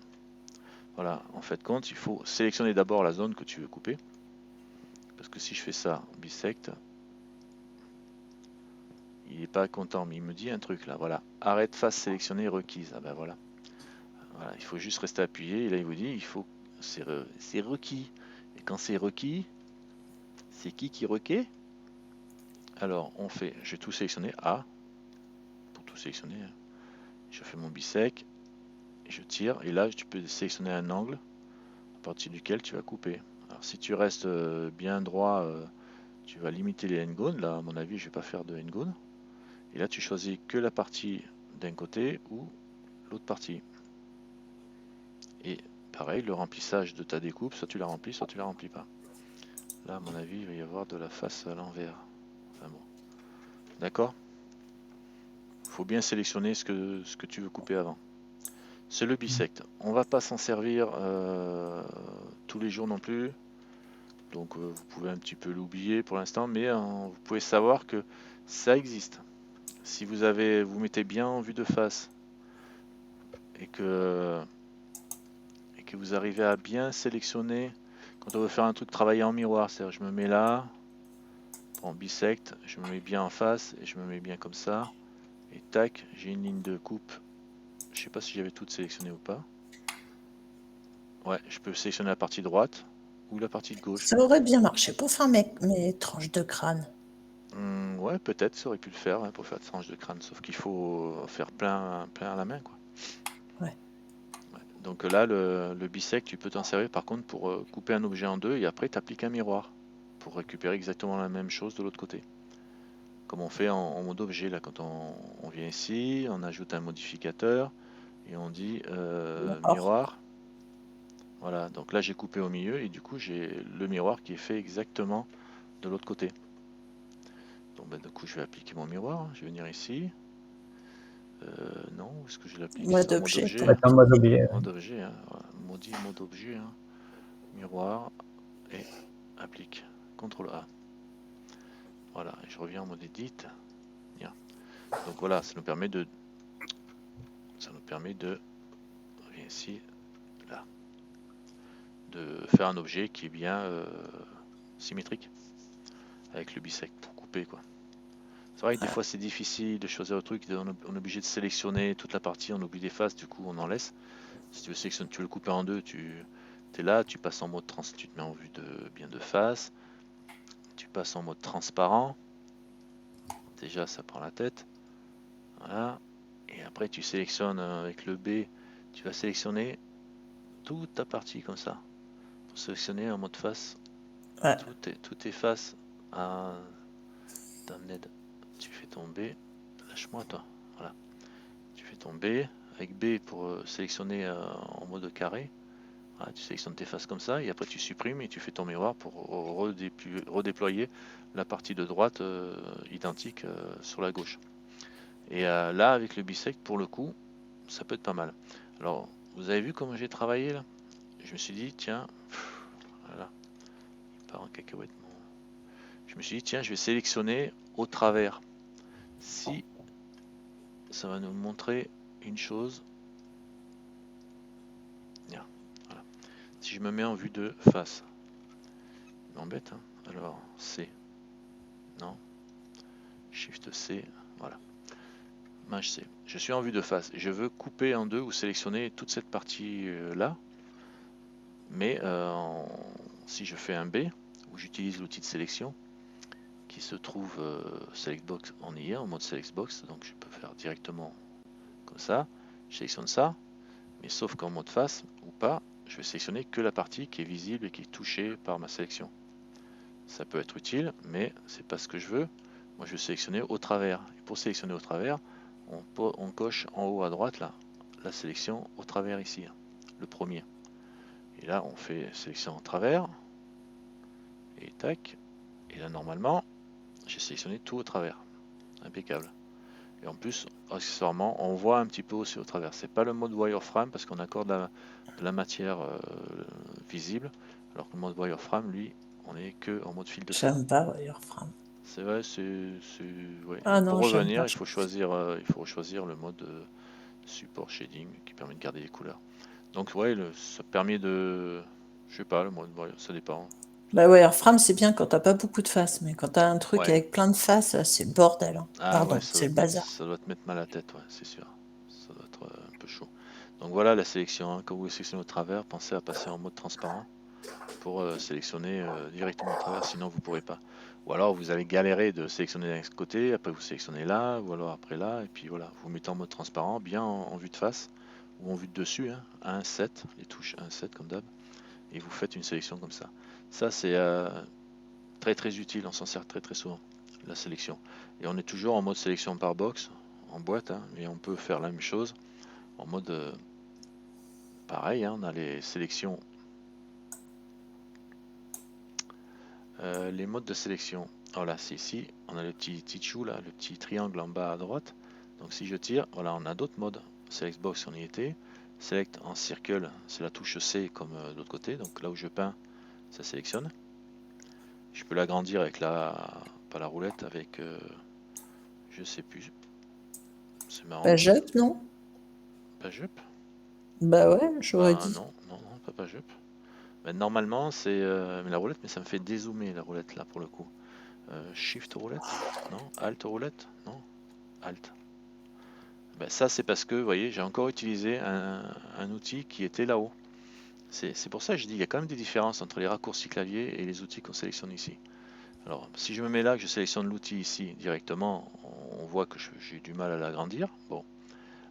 Voilà, en fait, compte, il faut sélectionner d'abord la zone que tu veux couper. Parce que si je fais ça, bisect, il n'est pas content, mais il me dit un truc là, voilà. Arrête face sélectionnée requise. Ah ben voilà. Voilà, il faut juste rester appuyé, et là, il vous dit, c'est requis. Et quand c'est requis, c'est qui requiert? Alors, je vais tout sélectionner, A, pour tout sélectionner. Je fais mon bisect, je tire, et là, tu peux sélectionner un angle à partir duquel tu vas couper. Alors, si tu restes bien droit, tu vas limiter les n-gones. Là, à mon avis, je vais pas faire de n-gone. Et là, tu choisis que la partie d'un côté ou l'autre partie. Et pareil, le remplissage de ta découpe, soit tu la remplis, soit tu la remplis pas. Là, à mon avis, il va y avoir de la face à l'envers. Enfin bon. D'accord? Il faut bien sélectionner ce que tu veux couper avant. C'est le bisect. On va pas s'en servir tous les jours non plus. Donc vous pouvez un petit peu l'oublier pour l'instant, mais vous pouvez savoir que ça existe. Si vous mettez bien en vue de face et que vous arrivez à bien sélectionner quand on veut faire un truc travailler en miroir, c'est-à-dire je me mets là, en bisect, je me mets bien en face et je me mets bien comme ça. Et tac, j'ai une ligne de coupe. Je sais pas si j'avais toutes sélectionnées ou pas. Ouais, je peux sélectionner la partie droite ou la partie de gauche. ça aurait bien marché pour faire mes tranches de crâne. Ouais, peut-être, ça aurait pu le faire hein, pour faire des tranches de crâne, sauf qu'il faut faire plein à la main, quoi. Ouais. Ouais. Donc là, le bisect, tu peux t'en servir par contre pour couper un objet en deux et après tu appliques un miroir pour récupérer exactement la même chose de l'autre côté. Comme on fait en mode objet, là, quand on vient ici, on ajoute un modificateur et on dit miroir. Voilà, donc là j'ai coupé au milieu et du coup j'ai le miroir qui est fait exactement de l'autre côté. Donc du coup je vais appliquer mon miroir, je vais venir ici. Non, est-ce que je l'applique? Mode C'est en mode objet. objet. C'est en mode objet. Mode objet, hein. Voilà. Maudit mode objet. Hein. Miroir et applique. CTRL A. Voilà, et je reviens en mode edit. Bien. Donc voilà, ça nous permet de. On vient ici, là. De faire un objet qui est bien symétrique. Avec le bisect pour couper quoi. C'est vrai que des fois c'est difficile de choisir le truc, on est obligé de sélectionner toute la partie, on oublie des faces, du coup on en laisse. Si tu veux sélectionner, tu veux le couper en deux, tu es là, tu passes en mode tu te mets en vue bien de face, tu passes en mode transparent. Déjà ça prend la tête. Voilà. Et après tu sélectionnes avec le B, tu vas sélectionner toute ta partie comme ça. Pour sélectionner en mode face. Ouais. Toutes tes faces à Damned. Tu fais ton B. Lâche-moi toi. Voilà. Tu fais ton B. Avec B pour sélectionner en mode carré. Voilà, tu sélectionnes tes faces comme ça. Et après tu supprimes et tu fais ton miroir pour redéployer la partie de droite identique sur la gauche. Et là avec le bisect pour le coup ça peut être pas mal. Alors vous avez vu comment j'ai travaillé là? Je me suis dit tiens, voilà, il part en cacahuète. Je me suis dit tiens je vais sélectionner au travers. Si ça va nous montrer une chose. Si je me mets en vue de face, il m'embête, hein. Alors, C, non, Shift C, voilà, Maj C. Je suis en vue de face, je veux couper en deux ou sélectionner toute cette partie là, mais si je fais un B, où j'utilise l'outil de sélection, qui se trouve Select Box, on y est en mode Select Box, donc je peux faire directement comme ça, je sélectionne ça, mais sauf qu'en mode face ou pas, je vais sélectionner que la partie qui est visible et qui est touchée par ma sélection. Ça peut être utile, mais c'est pas ce que je veux. Moi je vais sélectionner au travers. Et pour sélectionner au travers, on coche en haut à droite là, la sélection au travers ici, hein, le premier. Et là on fait sélection au travers, et tac, et là normalement, j'ai sélectionné tout au travers. Impeccable. Et en plus, accessoirement, on voit un petit peu aussi au travers. C'est pas le mode wireframe parce qu'on accorde de la matière visible, alors que le mode wireframe, lui, on est que en mode fil de fer. J'aime pas wireframe. C'est vrai, ouais. Ah Pour non, j'aime revenir, pas. il faut choisir le mode support shading qui permet de garder les couleurs. Donc ouais, ça permet de, je sais pas, le mode, ça dépend. Bah wireframe, c'est bien quand t'as pas beaucoup de faces, mais quand t'as un truc Ouais. avec plein de faces, c'est le bordel, hein. Ah Pardon, ouais, c'est le bazar. ça doit te mettre mal à la tête, ouais, c'est sûr. Ça doit être un peu chaud. Donc voilà la sélection, hein. Quand vous sélectionnez au travers, pensez à passer en mode transparent pour sélectionner directement au travers, sinon vous pourrez pas. Ou alors vous allez galérer de sélectionner d'un côté, après vous sélectionnez là, ou alors après là, et puis voilà, vous mettez en mode transparent, bien en vue de face, ou en vue de dessus, hein, 1, 7, les touches 1, 7 comme d'hab, et vous faites une sélection comme ça. Ça c'est très très utile, on s'en sert très très souvent, la sélection. Et on est toujours en mode sélection par box, en boîte, hein, mais on peut faire la même chose en mode pareil, hein, on a les sélections, les modes de sélection. Voilà, c'est ici, on a le petit chou là, le petit triangle en bas à droite. Donc si je tire, voilà, on a d'autres modes. Select box, on y était. Select en circle, c'est la touche C comme de l'autre côté. Donc là où je peins, ça sélectionne. Je peux l'agrandir avec pas la roulette, avec, je sais plus. C'est marrant. Page up, non? Page up? Bah ouais, j'aurais Ah dit. non, pas page up. Ben, normalement, c'est mais la roulette, mais ça me fait dézoomer la roulette là pour le coup. Shift roulette? Non. Alt roulette? Non. Alt. Ben, ça, c'est parce que, vous voyez, j'ai encore utilisé un outil qui était là-haut. C'est pour ça que je dis qu'il y a quand même des différences entre les raccourcis clavier et les outils qu'on sélectionne ici. Alors, si je me mets là, que je sélectionne l'outil ici directement, on voit que j'ai du mal à l'agrandir. Bon.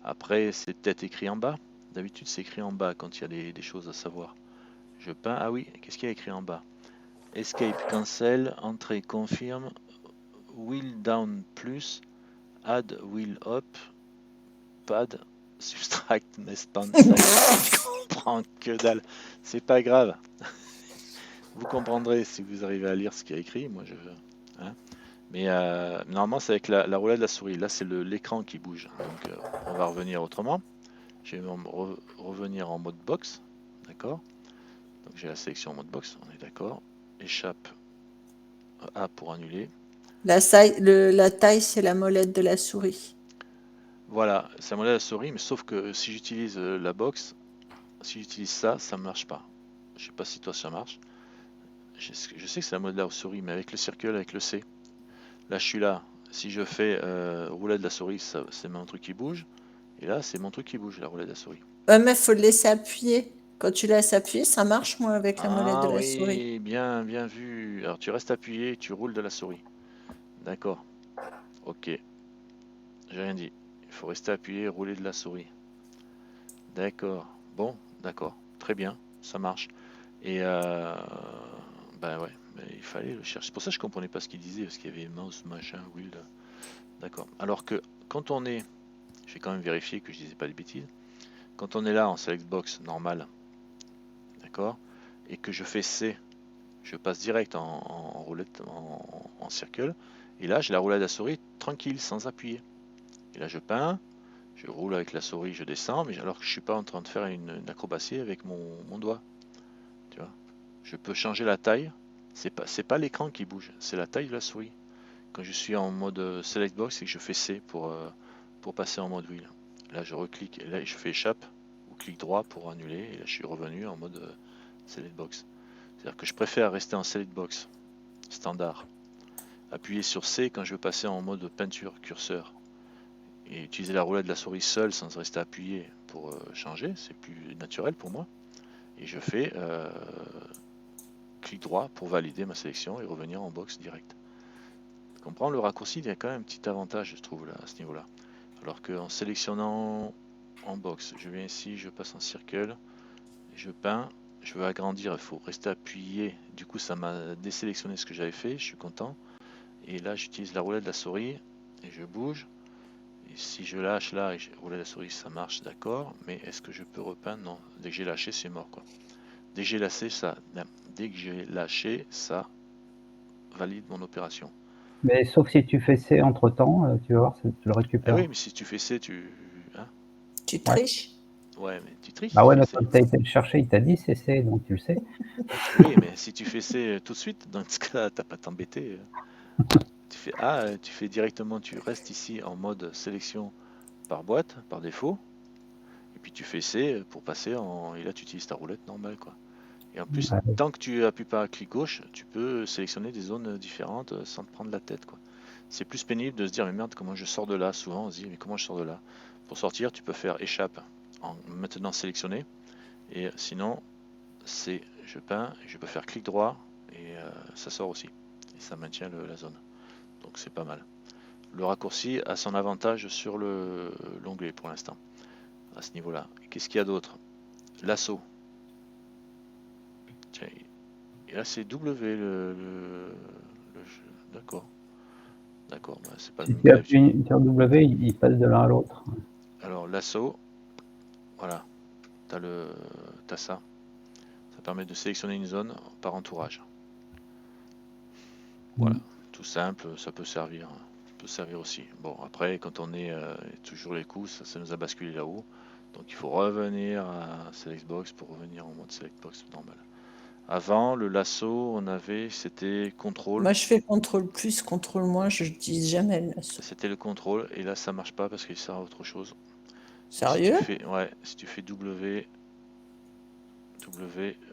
Après, c'est peut-être écrit en bas. D'habitude, c'est écrit en bas quand il y a des choses à savoir. Je peins. Ah oui, qu'est-ce qu'il y a écrit en bas? Escape, cancel, entrée, confirme, wheel down plus, add wheel up, pad, subtract, nespan, je comprends que dalle. C'est pas grave. Vous comprendrez si vous arrivez à lire ce qui est écrit. Moi, hein. Mais normalement, c'est avec la roulette de la souris. Là, c'est l'écran qui bouge. Donc, on va revenir autrement. Je vais revenir en mode box. D'accord. Donc, j'ai la sélection en mode box. On est d'accord. Échappe A pour annuler. La taille, c'est la molette de la souris. Voilà, ça molette de la souris, mais sauf que si j'utilise la box, si j'utilise ça, ça ne marche pas. Je sais pas si toi ça marche. Je sais que c'est la molette de la souris, mais avec le circle, avec le C. Là, je suis là. Si je fais roulette de la souris, c'est mon truc qui bouge. Et là, c'est mon truc qui bouge, la roulette de la souris. Ouais, mais faut le laisser appuyer. Quand tu laisses appuyer, ça marche, moi, avec la molette de Ah la souris. oui, bien vu. Alors, tu restes appuyé et tu roules de la souris. D'accord. Ok. J'ai rien dit. Il faut rester appuyé et rouler de la souris. D'accord. Bon, d'accord. Très bien. Ça marche. Et ben ouais, mais il fallait le chercher. C'est pour ça que je comprenais pas ce qu'il disait, parce qu'il y avait mouse, machin, wheel. D'accord. Alors que quand on est, je vais quand même vérifier que je disais pas de bêtises. Quand on est là en select box normal, d'accord, et que je fais C, je passe direct en roulette, en circle, et là j'ai la roulette de la souris tranquille, sans appuyer. Et là je peins, je roule avec la souris, je descends, mais alors que je suis pas en train de faire une acrobatie avec mon doigt. Tu vois, je peux changer la taille. C'est pas l'écran qui bouge, c'est la taille de la souris. Quand je suis en mode select box et que je fais C pour passer en mode wheel. Là je reclique et là je fais échappe ou clic droit pour annuler et là je suis revenu en mode Select Box. C'est-à-dire que je préfère rester en Select Box standard, appuyer sur C quand je veux passer en mode peinture curseur et utiliser la roulette de la souris seule sans rester appuyé pour changer, c'est plus naturel pour moi. Et je fais clic droit pour valider ma sélection et revenir en box direct. Tu comprends, le raccourci, il y a quand même un petit avantage, je trouve, là, à ce niveau-là. Alors qu'en sélectionnant en box, je viens ici, je passe en circle, je peins, je veux agrandir, il faut rester appuyé. Du coup, ça m'a désélectionné ce que j'avais fait, je suis content. Et là, j'utilise la roulette de la souris et je bouge. Et si je lâche là et je roule la souris, ça marche, d'accord. Mais est-ce que je peux repeindre? Non. Dès que j'ai lâché, c'est mort, quoi. Dès que j'ai lâché, ça valide mon opération. Mais sauf si tu fais C entre-temps, tu vas voir, tu le Ah récupères. oui, mais si tu fais C, hein? Tu triches? Ouais, mais tu triches, Bah tu ouais, fais mais C. quand tu as été le chercher, il t'a dit c'est C, donc tu le sais. Oui, mais si tu fais C tout de suite, dans ce cas-là, t'as pas à t'embêter. Tu fais A, tu fais directement, tu restes ici en mode sélection par boîte, par défaut. Et puis tu fais C pour passer en... Et là, tu utilises ta roulette normale, quoi. Et en plus, Ouais. tant que tu appuies pas à clic gauche, tu peux sélectionner des zones différentes sans te prendre la tête, quoi. C'est plus pénible de se dire, mais merde, comment je sors de là? Souvent, on se dit, mais comment je sors de là? Pour sortir, tu peux faire échappe en maintenant sélectionné. Et sinon, c'est je peins, et je peux faire clic droit et ça sort aussi. Et ça maintient la zone. Donc c'est pas mal. Le raccourci a son avantage sur l'onglet pour l'instant, à ce niveau-là. Qu'est-ce qu'il y a d'autre? L'assaut. Tiens, et là c'est W le jeu. D'accord. D'accord, bah, c'est pas le Si même tu clavier. appuies sur W, il passe de l'un à l'autre. Alors l'assaut, voilà, t'as ça. Ça permet de sélectionner une zone par entourage. Voilà, tout simple, ça peut servir. Peut servir aussi. Bon, après, quand on est toujours les coups, ça nous a basculé là-haut. Donc il faut revenir à Select Box pour revenir en mode Select Box normal. Avant, le lasso, c'était contrôle. Moi, je fais contrôle plus, contrôle moins, je n'utilise jamais le lasso. C'était le contrôle, et là ça marche pas parce qu'il sert à autre chose. Et Sérieux? si tu fais W,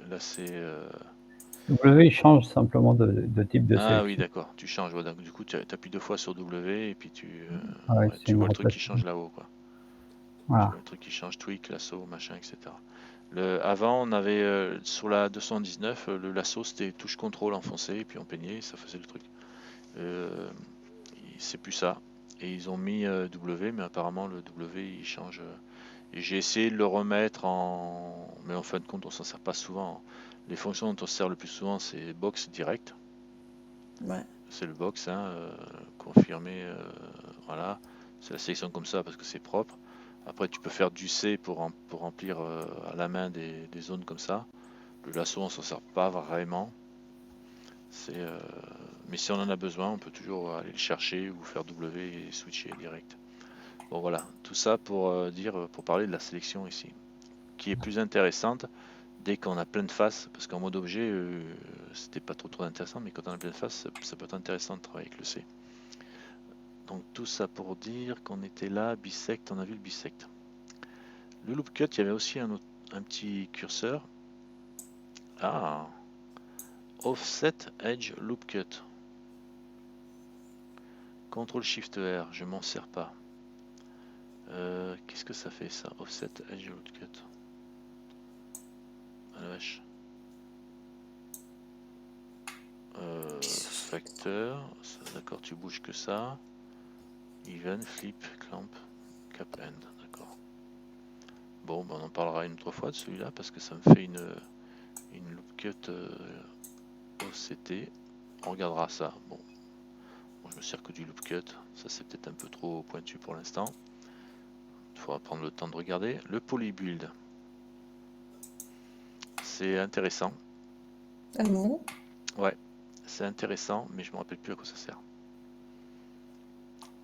là c'est... W, il change simplement de type de Ah oui, sélection. d'accord, tu changes. Ouais, du coup, tu appuies 2 fois sur W et puis Ouais, ouais, c'est tu une vois le truc qui rotation. change là-haut, quoi. Tu vois Voilà. le truc qui change, tweak, lasso, machin, etc. Avant, on avait sur la 219, le lasso c'était touche contrôle enfoncé et puis on peignait, ça faisait le truc. C'est plus ça. Et ils ont mis W, mais apparemment le W il change. Et j'ai essayé de le remettre en. Mais en fin de compte, on s'en sert pas souvent. Les fonctions dont on se sert le plus souvent, c'est box direct. Ouais. C'est le box, hein, confirmé. Voilà. C'est la sélection comme ça parce que c'est propre. Après, tu peux faire du C pour remplir à la main des zones comme ça. Le lasso, on s'en sert pas vraiment. Mais si on en a besoin, on peut toujours aller le chercher ou faire W et switcher direct. Bon voilà, tout ça pour parler de la sélection ici, qui est plus intéressante dès qu'on a plein de faces, parce qu'en mode objet, c'était pas trop intéressant, mais quand on a plein de faces, ça peut être intéressant de travailler avec le C. Donc tout ça pour dire qu'on était là, bisect, on a vu le bisect. Le loop cut, il y avait aussi un petit curseur. Ah, offset edge loop cut. CTRL SHIFT R, je m'en sers pas. Qu'est-ce que ça fait ça? Offset edge loop cut. Ah la vache. Facteur, d'accord, tu bouges que ça. Even, flip, clamp, cap end, d'accord. Bon, ben on en parlera une autre fois de celui-là parce que ça me fait une loop cut OCT. On regardera ça. Bon, je me sers que du loop cut. Ça, c'est peut-être un peu trop pointu pour l'instant. Il faudra prendre le temps de regarder. Le polybuild, c'est intéressant. Ah bon? Ouais, c'est intéressant, mais je me rappelle plus à quoi ça sert.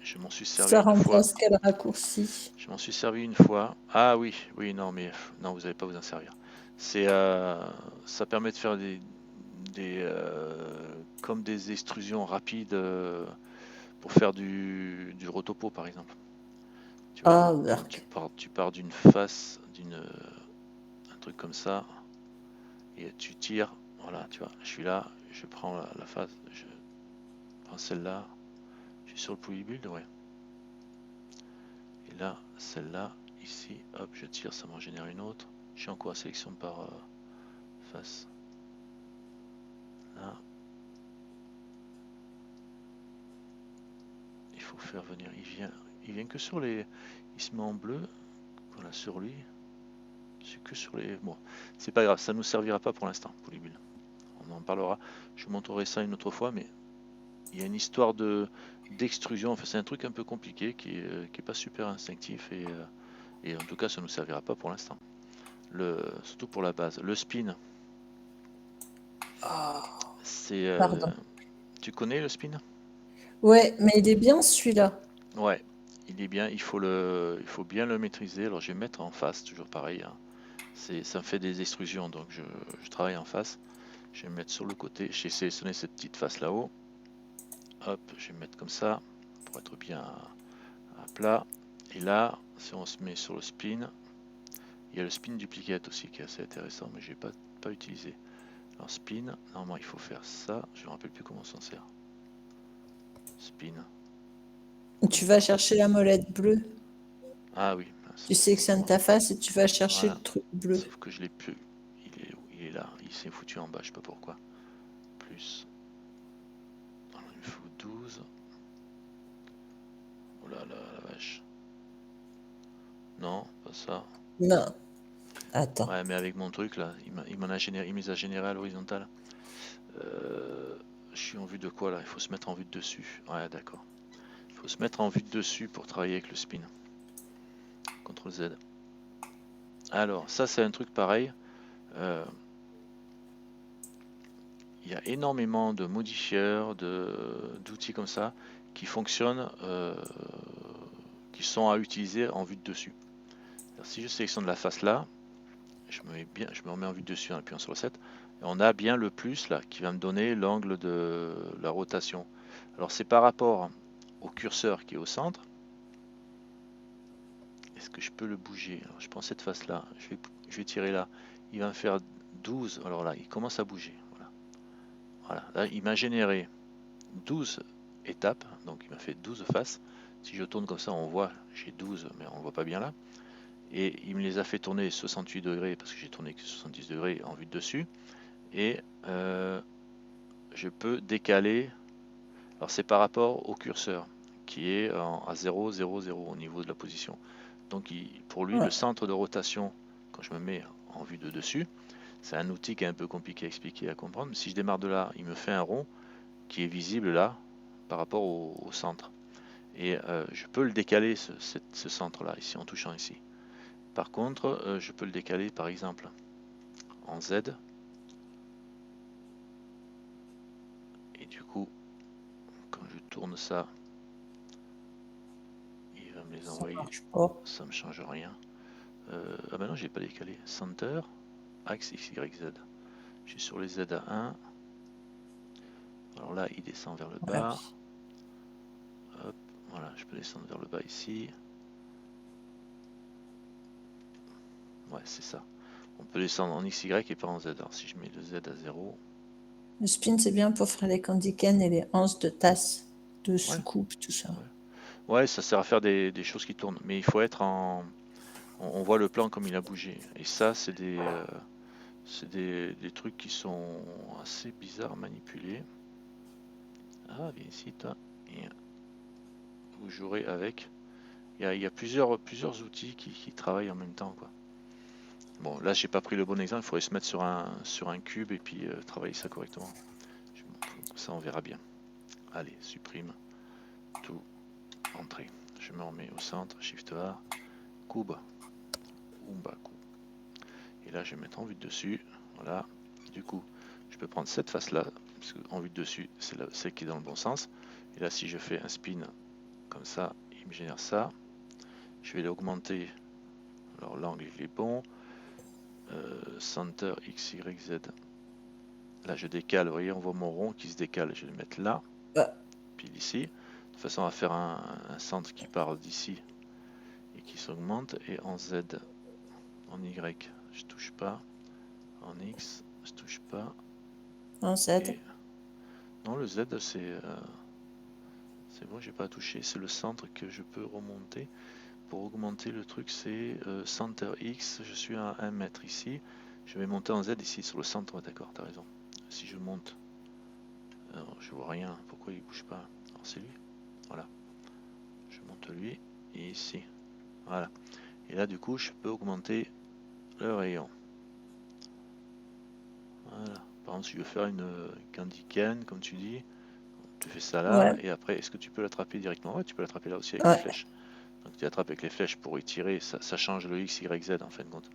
Je m'en suis servi Ça une fois. remplace quel raccourci? Je m'en suis servi une fois. Ah oui, non, mais non, vous n'allez pas vous en servir. Ça permet de faire comme des extrusions rapides pour faire du rotopo par exemple. Tu vois, Ah, tu pars d'une face, un truc comme ça, et tu tires, voilà, tu vois, je suis là, je prends la phase, je prends celle-là, je suis sur le polybuild, ouais. Et là, celle-là, ici, hop, je tire, ça m'en génère une autre. Je suis en quoi? Sélection par face. Là. Il faut faire venir, il vient que sur les... Il se met en bleu, voilà, sur lui. C'est que sur les... Bon, c'est pas grave, ça nous servira pas pour l'instant, polybuild. On en parlera, je vous montrerai ça une autre fois, mais il y a une histoire d'extrusion, enfin c'est un truc un peu compliqué qui est pas super instinctif et en tout cas ça nous servira pas pour l'instant. Surtout pour la base. Le spin, c'est... Pardon. tu connais le spin? Ouais, mais il est bien celui-là. Ouais, il est bien, il faut bien le maîtriser. Alors je vais mettre en face, toujours pareil, hein. Ça me fait des extrusions, donc je travaille en face. Je vais me mettre sur le côté, j'ai sélectionné cette petite face là-haut. Hop, je vais me mettre comme ça, pour être bien à plat. Et là, si on se met sur le spin, il y a le spin duplicate aussi qui est assez intéressant, mais je n'ai pas utilisé. Alors spin, normalement il faut faire ça, je ne me rappelle plus comment on s'en sert. Spin. Tu vas chercher la molette bleue. Ah oui. Tu sélectionnes ta face et tu vas chercher Voilà. le truc bleu. Sauf que je l'ai plus. Il est là, il s'est foutu en bas, je sais pas pourquoi. Plus. Alors, il me faut 12. Oh là là, la vache. Non, pas ça. Non. Attends. Ouais, mais avec mon truc là, il m'en a généré, il me les a générés à l'horizontale. Je suis en vue de quoi là? Il faut se mettre en vue de dessus. Ouais, d'accord. Il faut se mettre en vue de dessus pour travailler avec le spin. CTRL Z. Alors, ça c'est un truc pareil. Il y a énormément de modifieurs, d'outils comme ça qui fonctionnent, qui sont à utiliser en vue de dessus. Alors, si je sélectionne la face là, je me remets en vue de dessus en appuyant sur le 7, et on a bien le plus là qui va me donner l'angle de la rotation. Alors c'est par rapport au curseur qui est au centre. Est-ce que je peux le bouger? Alors, je prends cette face là, je vais tirer là, il va me faire 12, alors là il commence à bouger. Voilà, là il m'a généré 12 étapes, donc il m'a fait 12 faces. Si je tourne comme ça, on voit, j'ai 12, mais on voit pas bien là. Et il me les a fait tourner 68 degrés, parce que j'ai tourné que 70 degrés en vue de dessus. Et je peux décaler, alors c'est par rapport au curseur, qui est à 0, 0, 0 au niveau de la position. Donc pour lui, Ouais. le centre de rotation, quand je me mets en vue de dessus, c'est un outil qui est un peu compliqué à expliquer, à comprendre. Si je démarre de là, il me fait un rond qui est visible là, par rapport au centre. Et je peux le décaler, ce centre-là, ici, en touchant ici. Par contre, je peux le décaler, par exemple, en Z. Et du coup, quand je tourne ça, il va me les Ça envoyer. marche pas. Ça me change rien. Ah ben non, j'ai pas décalé. Center, axe X, Y, Z. Je suis sur les Z à 1. Alors là, il descend vers le Ouais. bas. Hop, voilà, je peux descendre vers le bas ici. Ouais, c'est ça. On peut descendre en XY et pas en Z. Alors si je mets le Z à 0, Le spin, c'est bien pour faire les candicanes et les anses de tasse, de ouais, soucoupe, tout ça. ouais, ça sert à faire des choses qui tournent. Mais il faut être en... On voit le plan comme il a bougé. Et ça, c'est des trucs qui sont assez bizarres à manipuler. Ah, viens ici, toi. Et vous jouerez avec. Il y a plusieurs outils qui travaillent en même temps, quoi. Bon, là, j'ai pas pris le bon exemple. Il faudrait se mettre sur un cube et puis travailler ça correctement. Ça, on verra bien. Allez, supprime. Tout. Entrée. Je me remets au centre. Shift A. Cube. Umba, cube. Et là, je vais mettre en vue de dessus. Voilà. Du coup, je peux prendre cette face-là. Parce qu'en vue de dessus, c'est celle qui est dans le bon sens. Et là, si je fais un spin comme ça, il me génère ça. Je vais l'augmenter. Alors, l'angle, il est bon. Center X, Y, Z. Là, je décale. Vous voyez, on voit mon rond qui se décale. Je vais le mettre là. Puis ici. De toute façon, on va faire un centre qui part d'ici et qui s'augmente. Et en Z, en Y, je touche pas. En X, se touche pas. En Z. Et... Non, le Z, c'est bon, j'ai pas à toucher. C'est le centre que je peux remonter. Pour augmenter le truc, c'est Center X. Je suis à 1 mètre ici. Je vais monter en Z ici, sur le centre. Ouais, d'accord, t'as raison. Si je monte, alors, je vois rien. Pourquoi il bouge pas? Alors, c'est lui. Voilà. Je monte lui. Et ici. Voilà. Et là, du coup, je peux augmenter le rayon. Voilà. Par exemple, si je veux faire une candy cane, comme tu dis, tu fais ça là, Ouais. et après, est-ce que tu peux l'attraper directement? Ouais, tu peux l'attraper là aussi avec les Ouais. flèches. Donc tu attrapes avec les flèches pour y tirer, ça change le X, Y, Z en fin de compte.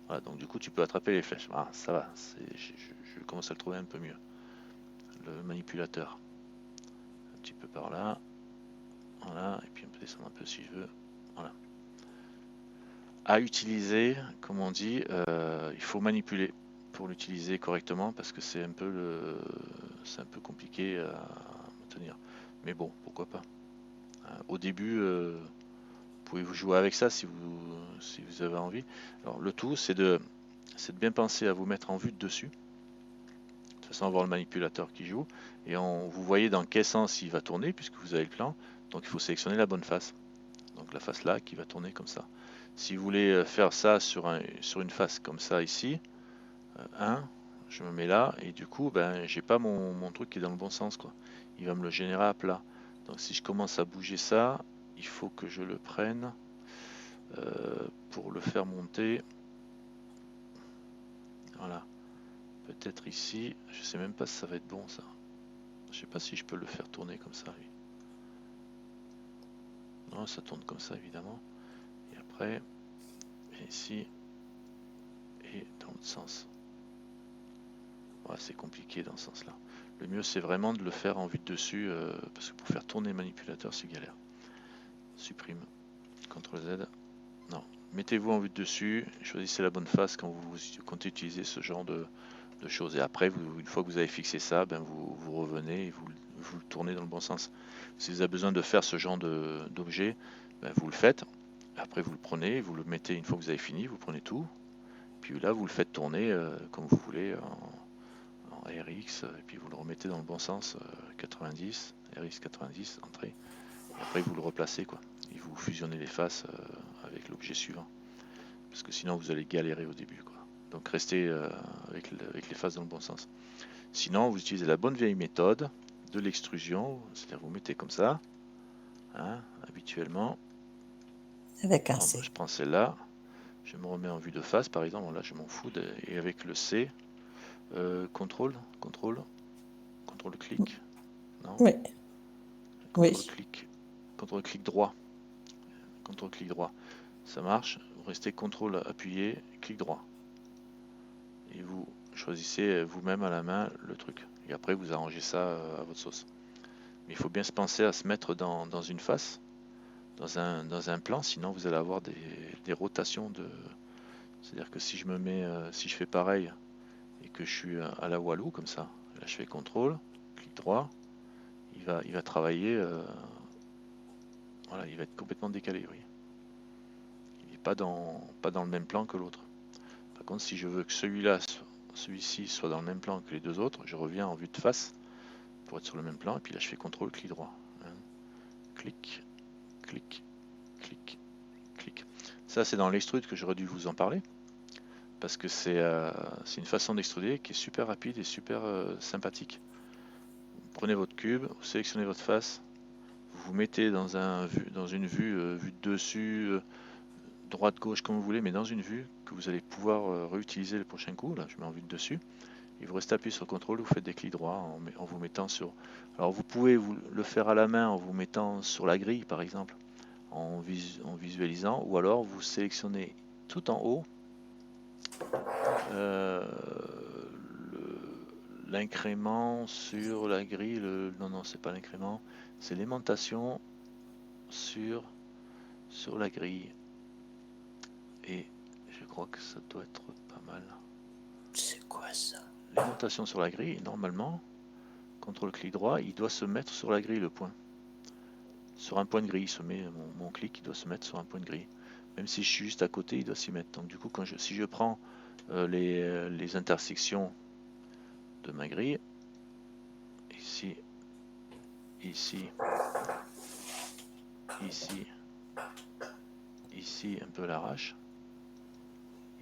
Voilà, donc du coup, tu peux attraper les flèches. Ah, ça va, je commence à le trouver un peu mieux. Le manipulateur. Un petit peu par là. Voilà, et puis on peut descendre un peu si je veux. Voilà. À utiliser, comme on dit, il faut manipuler pour l'utiliser correctement parce que c'est un peu compliqué à tenir. Mais bon, pourquoi pas. Au début, vous pouvez vous jouer avec ça si vous avez envie. Alors le tout, c'est de bien penser à vous mettre en vue de dessus. De toute façon, on va voir le manipulateur qui joue et vous voyez dans quel sens il va tourner puisque vous avez le plan. Donc il faut sélectionner la bonne face. Donc la face là qui va tourner comme ça. Si vous voulez faire ça sur une face comme ça ici, 1, je me mets là et du coup, ben, j'ai pas mon truc qui est dans le bon sens, quoi. Il va me le générer à plat. Donc si je commence à bouger ça, il faut que je le prenne pour le faire monter. Voilà. Peut-être ici. Je sais même pas si ça va être bon, ça. Je sais pas si je peux le faire tourner comme ça, lui. Non, ça tourne comme ça, évidemment. Et après, ici, et dans l'autre sens. Ouais, c'est compliqué dans ce sens-là. Le mieux, c'est vraiment de le faire en vue de dessus, parce que pour faire tourner le manipulateur, c'est galère. Supprime. CTRL Z. Non. Mettez-vous en vue de dessus, choisissez la bonne face quand vous comptez utiliser ce genre de choses. Et après, une fois que vous avez fixé ça, ben vous revenez et vous le tournez dans le bon sens. Si vous avez besoin de faire ce genre d'objet, ben vous le faites. Après, vous le prenez, vous le mettez une fois que vous avez fini, vous prenez tout. Puis là, vous le faites tourner comme vous voulez en RX, et puis vous le remettez dans le bon sens, 90, RX 90, entrée. Et après, vous le replacez, quoi. Et vous fusionnez les faces avec l'objet suivant. Parce que sinon, vous allez galérer au début, quoi. Donc, restez avec les faces dans le bon sens. Sinon, vous utilisez la bonne vieille méthode de l'extrusion, c'est-à-dire vous mettez comme ça, hein, habituellement. Avec un C. Je prends celle-là, je me remets en vue de face, par exemple, là je m'en fous, et avec le C, contrôle, clic, non, Oui. contrôle Oui. clic droit, ça marche, vous restez contrôle appuyé, clic droit, et vous choisissez vous-même à la main le truc, et après vous arrangez ça à votre sauce. Mais il faut bien se penser à se mettre dans une face, dans un plan, sinon vous allez avoir des rotations de. C'est-à-dire que si je fais pareil et que je suis à la Walou comme ça, là je fais contrôle, clic droit, il va travailler, voilà, il va être complètement décalé, vous voyez. Il n'est pas dans le même plan que l'autre. Par contre, si je veux que celui-ci soit dans le même plan que les deux autres, je reviens en vue de face pour être sur le même plan, et puis là je fais contrôle, clic droit. Hein. Clic, clic, clic, clic. Ça c'est dans l'extrude que j'aurais dû vous en parler, parce que c'est une façon d'extruder qui est super rapide et super sympathique. Vous prenez votre cube, vous sélectionnez votre face, vous vous mettez dans une vue de dessus, droite, gauche, comme vous voulez, mais dans une vue que vous allez pouvoir réutiliser le prochain coup. Là, je mets en vue de dessus. Et vous restez appuyé sur CTRL, vous faites des clics droits en vous mettant sur. Alors vous pouvez le faire à la main en vous mettant sur la grille, par exemple, en visualisant, ou alors vous sélectionnez tout en haut l'incrément sur la grille. Non, c'est pas l'incrément, c'est l'aimantation sur la grille. Et je crois que ça doit être pas mal. C'est quoi ça? L'aimantation sur la grille, normalement, CTRL-clic droit, il doit se mettre sur la grille, le point. Sur un point de grille, il se met, mon clic, il doit se mettre sur un point de grille. Même si je suis juste à côté, il doit s'y mettre. Donc du coup, si je prends les intersections de ma grille. Ici, ici, ici, ici, un peu à l'arrache.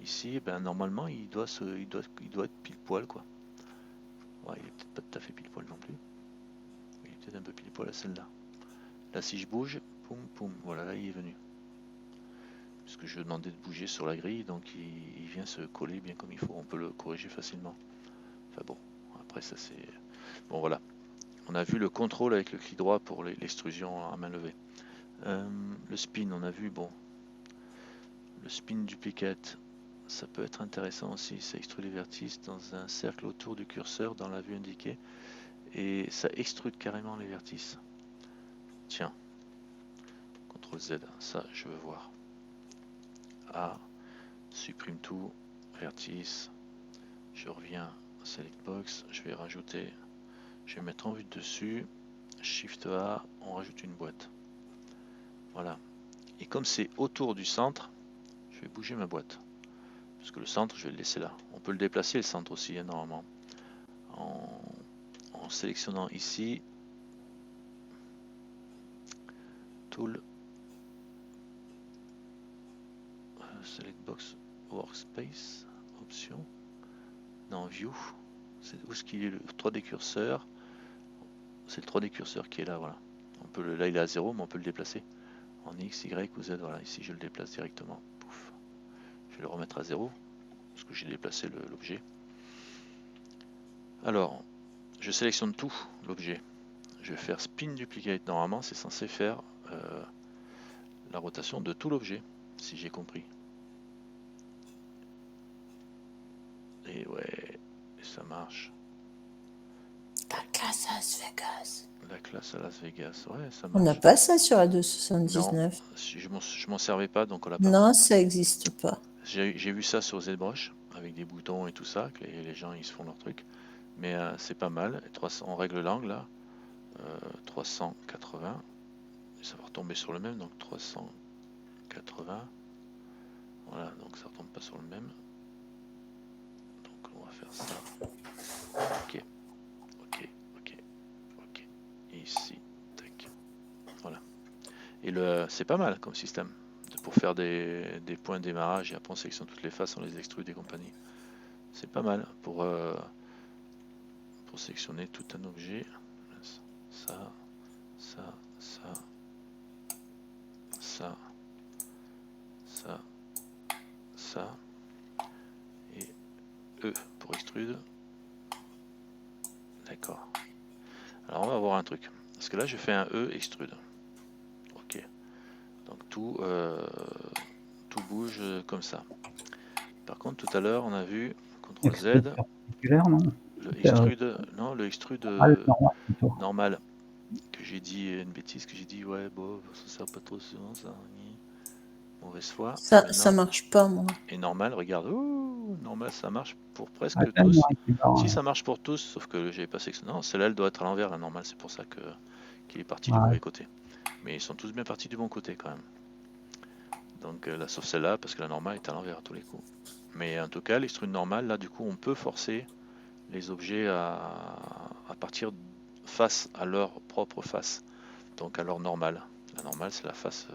Ici, ben, normalement, il doit être pile poil, quoi. Ouais, il est peut-être pas tout à fait pile poil non plus. Il est peut-être un peu pile poil à celle-là. Là, si je bouge, poum, poum, voilà, là, il est venu. Parce que je lui ai demandé de bouger sur la grille, donc il vient se coller bien comme il faut. On peut le corriger facilement. Enfin bon, après ça c'est... Bon voilà, on a vu le contrôle avec le clic droit pour l'extrusion à main levée. Le spin, on a vu, bon, le spin duplicate, ça peut être intéressant aussi. Ça extrude les vertices dans un cercle autour du curseur dans la vue indiquée. Et ça extrude carrément les vertices. Tiens, CTRL Z, ça je veux voir. A, supprime tout, vertice, je reviens à Select Box, je vais rajouter, je vais mettre en vue dessus, Shift A, on rajoute une boîte. Voilà. Et comme c'est autour du centre, je vais bouger ma boîte. Parce que le centre, je vais le laisser là. On peut le déplacer le centre aussi, hein, normalement. En sélectionnant ici, Tool, Select Box Workspace, Option, dans View, c'est où ce qu'il est le 3D curseur. C'est le 3D curseur qui est là, voilà. On peut là il est à 0, mais on peut le déplacer en X, Y ou Z. Voilà, ici je le déplace directement. Pouf. Je vais le remettre à 0 parce que j'ai déplacé l'objet. Alors, je sélectionne tout l'objet. Je vais faire spin duplicate. Normalement, c'est censé faire la rotation de tout l'objet, si j'ai compris. Et ouais, ça marche. La classe à Las Vegas. La classe à Las Vegas, ouais, ça On n'a marche. pas ça sur Non, A279. je m'en servais pas, donc on l'a pas. Non, ça n'existe pas. J'ai vu ça sur ZBrush, avec des boutons et tout ça, que les gens ils se font leur truc. Mais c'est pas mal. 300, on règle l'angle là. 380. Et ça va retomber sur le même, donc 380. Voilà, donc ça retombe pas sur le même. Donc on va faire ça. Ok, ok, ok, ok. Ici, tac. Voilà. Et c'est pas mal comme système. Pour faire des points de démarrage et après on sélectionne toutes les faces, on les extrude et compagnie. C'est pas mal pour sélectionner tout un objet. Ça, ça, ça, ça, ça, ça, et E pour extrude. D'accord. Alors on va voir un truc. Parce que là je fais un E extrude. Ok. Donc tout bouge comme ça. Par contre tout à l'heure on a vu CTRL Z, Extrude perpendiculaire, non? le extrude Normal, plutôt. normal. Que j'ai dit une bêtise, que j'ai dit ouais bon ça sert pas trop souvent ça. Mauvaise foi. Ça marche pas, moi. Et normal, regarde, ouh, normal ça marche pour presque Ah, tous. tellement équilibrant, Si hein. ça marche pour tous, sauf que j'avais pas sélectionné. Non, celle-là elle doit être à l'envers la normale, c'est pour ça qu'il est parti du Ouais. mauvais côté. Mais ils sont tous bien partis du bon côté quand même. Donc là, sauf celle-là, parce que la normale est à l'envers à tous les coups. Mais en tout cas, l'extrude normale, là du coup on peut forcer les objets à partir face à leur propre face. Donc à leur normale. La normale c'est la face,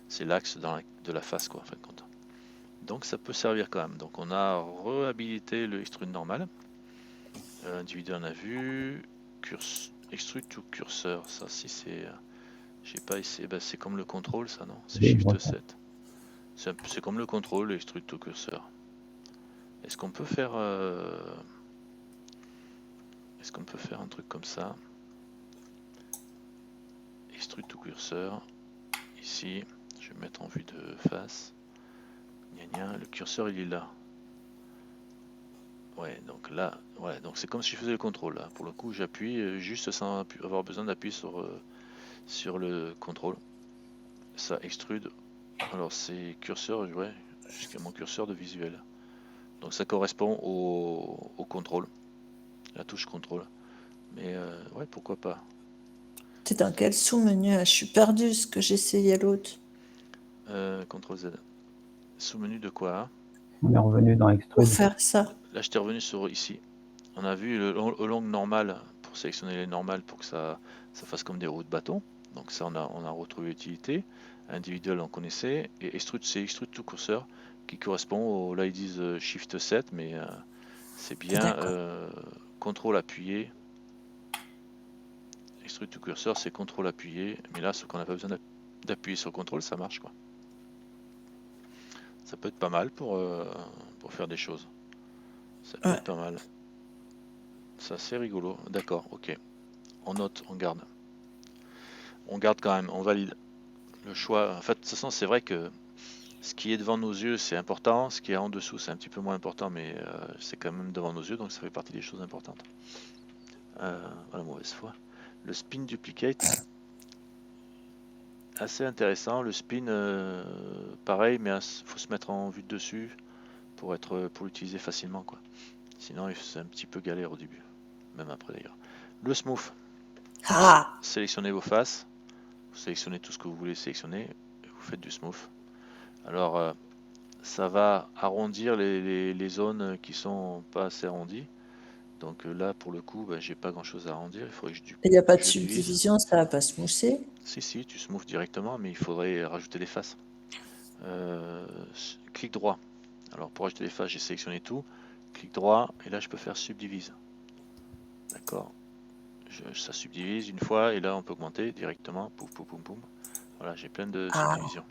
c'est l'axe de la face quoi en fin de compte. Donc ça peut servir quand même. Donc on a réhabilité le extrude normal. Individu on a vu. Extrude to curseur. Ça si c'est. J'ai pas essayé. Bah, c'est comme le contrôle ça non? C'est Oui, Shift voilà. 7. C'est comme le contrôle, le extrude to curseur. Est-ce qu'on peut faire. Est-ce qu'on peut faire un truc comme ça? Extrude to curseur. Ici. Je vais mettre en vue de face. Le curseur il est là. Ouais, donc là, ouais, donc c'est comme si je faisais le contrôle là. Pour le coup, j'appuie juste sans avoir besoin d'appuyer sur le contrôle. Ça extrude. Alors c'est curseur, ouais, jusqu'à mon curseur de visuel. Donc ça correspond au contrôle, la touche contrôle. Mais ouais, pourquoi pas. T'es dans quel sous-menu? Je suis perdu ce que j'essayais l'autre. CTRL Z. Sous-menu de quoi? On est revenu dans Pour Extrude. faire ça. Là, j'étais revenu sur ici. On a vu le long normal pour sélectionner les normales pour que ça fasse comme des roues de bâton. Donc ça, on a retrouvé l'utilité. Individuel, on connaissait. Et extrude, c'est extrude to cursor qui correspond au, là ils disent Shift 7, mais c'est bien D'accord. contrôle appuyé. Extrude to cursor, c'est contrôle appuyé. Mais là, ce qu'on n'a pas besoin d'appuyer sur contrôle, ça marche quoi. Ça peut être pas mal pour faire des choses. Ça peut Ouais. être pas mal. Ça, c'est rigolo. D'accord, ok. On note, on garde. On garde quand même, on valide le choix. En fait, de toute façon, c'est vrai que ce qui est devant nos yeux, c'est important. Ce qui est en dessous, c'est un petit peu moins important, mais c'est quand même devant nos yeux, donc ça fait partie des choses importantes. Voilà, mauvaise foi. Le spin duplicate, assez intéressant. Le spin, pareil, mais il faut se mettre en vue de dessus pour l'utiliser facilement, quoi. Sinon, c'est un petit peu galère au début, même après d'ailleurs. Le smooth, Ah! sélectionnez vos faces, vous sélectionnez tout ce que vous voulez sélectionner, et vous faites du smooth. Alors, ça va arrondir les zones qui sont pas assez arrondies. Donc là, pour le coup, j'ai pas grand chose à arrondir. Il faudrait que Il n'y a pas de je divise. subdivision, ça va pas se mousser. Si, tu smooth directement, mais il faudrait rajouter les faces. Clic droit. Alors pour rajouter les faces, j'ai sélectionné tout. Clic droit, et là je peux faire subdivise. D'accord. Ça subdivise une fois, et là on peut augmenter directement. Pouf, pouf, pouf, pouf. Voilà, j'ai plein de Ah, subdivisions.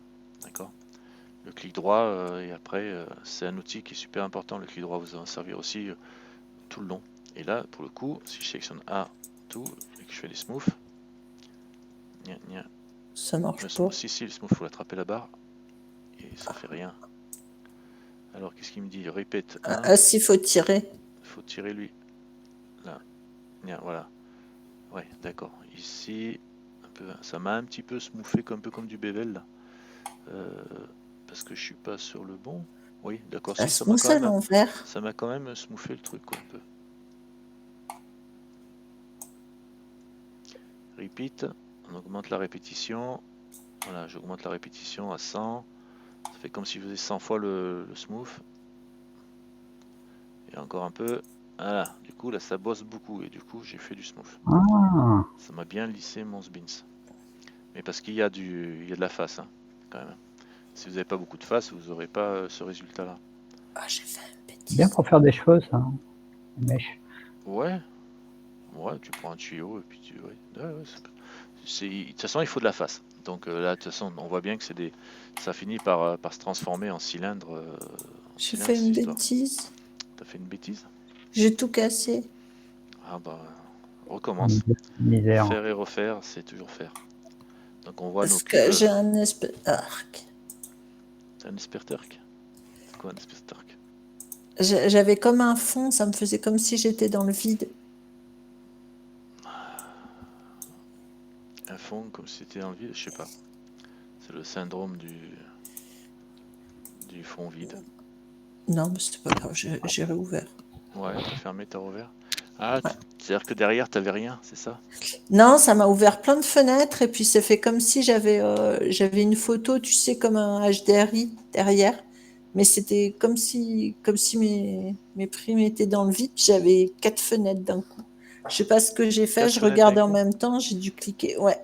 D'accord. Le clic droit, et après, c'est un outil qui est super important. Le clic droit vous en servir aussi tout le long. Et là, pour le coup, si je sélectionne A, tout, et que je fais des smooths, ça marche le pas. smooth, si, le smooth, faut l'attraper la barre, et ça fait rien. Alors, qu'est-ce qu'il me dit? Répète 1, Ah, s'il faut tirer. il faut tirer lui. Là, voilà. Ouais, d'accord. Ici, un peu, ça m'a un petit peu smoothé, un peu comme du bevel, là. Parce que je suis pas sur le bon. Oui, d'accord, La si, ça m'a smooth quand à même, l'envers. smoothé le truc, quoi, un peu. Repeat, on augmente la répétition. Voilà, j'augmente la répétition à 100. Ça fait comme si je faisais 100 fois le smooth. Et encore un peu. Voilà, du coup là ça bosse beaucoup et du coup j'ai fait du smooth. Ah, Ça m'a bien lissé mon spins. Mais parce qu'il y a de la face, hein, quand même. Si vous n'avez pas beaucoup de face, vous n'aurez pas ce résultat là. Ah, j'ai fait une c'est bien bêtise. pour faire des choses, ça. Les mèches. Ouais, tu prends un tuyau et puis de toute façon il faut de la face. Donc là de toute façon on voit bien que ça finit par se transformer en cylindre. J'ai fait Cette une histoire. bêtise. T'as fait une bêtise? J'ai tout cassé. Ah bah recommence. Misère. Faire et refaire, c'est toujours faire. Donc on voit nos Parce que cubes. j'ai un espèce. Arc. T'as un esperterk? C'est quoi un esperterk? J'avais comme un fond, ça me faisait comme si j'étais dans le vide. Un fond comme si c'était dans le vide, je sais pas. C'est le syndrome du fond vide. Non, mais c'est pas grave, j'ai réouvert. Ouais, t'as fermé, t'as rouvert. Ah, Ouais. c'est-à-dire que derrière t'avais rien, c'est ça? Non, ça m'a ouvert plein de fenêtres et puis c'est fait comme si j'avais une photo, tu sais, comme un HDRI derrière. Mais c'était comme si mes primes étaient dans le vide. J'avais 4 fenêtres d'un coup. Je sais pas ce que j'ai fait. 4 Je fenêtres d'un regardais en coup. même temps. J'ai dû cliquer. Ouais.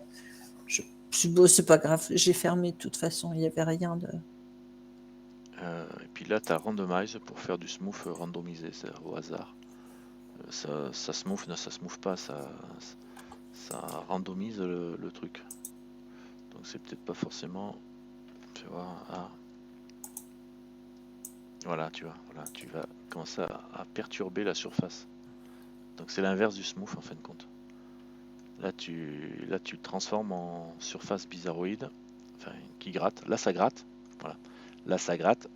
Bon, c'est pas grave. J'ai fermé de toute façon. Il y avait rien de. Et puis là t'as randomize pour faire du smooth randomisé, c'est au hasard. Ça smooth, non ça smooth pas, ça randomise le truc. Donc c'est peut-être pas forcément. Tu vois, voilà, tu vois, voilà, tu vas commencer à perturber la surface. Donc c'est l'inverse du smooth en fin de compte. Là tu le transformes en surface bizarroïde, enfin qui gratte. Là ça gratte, voilà. Là ça gratte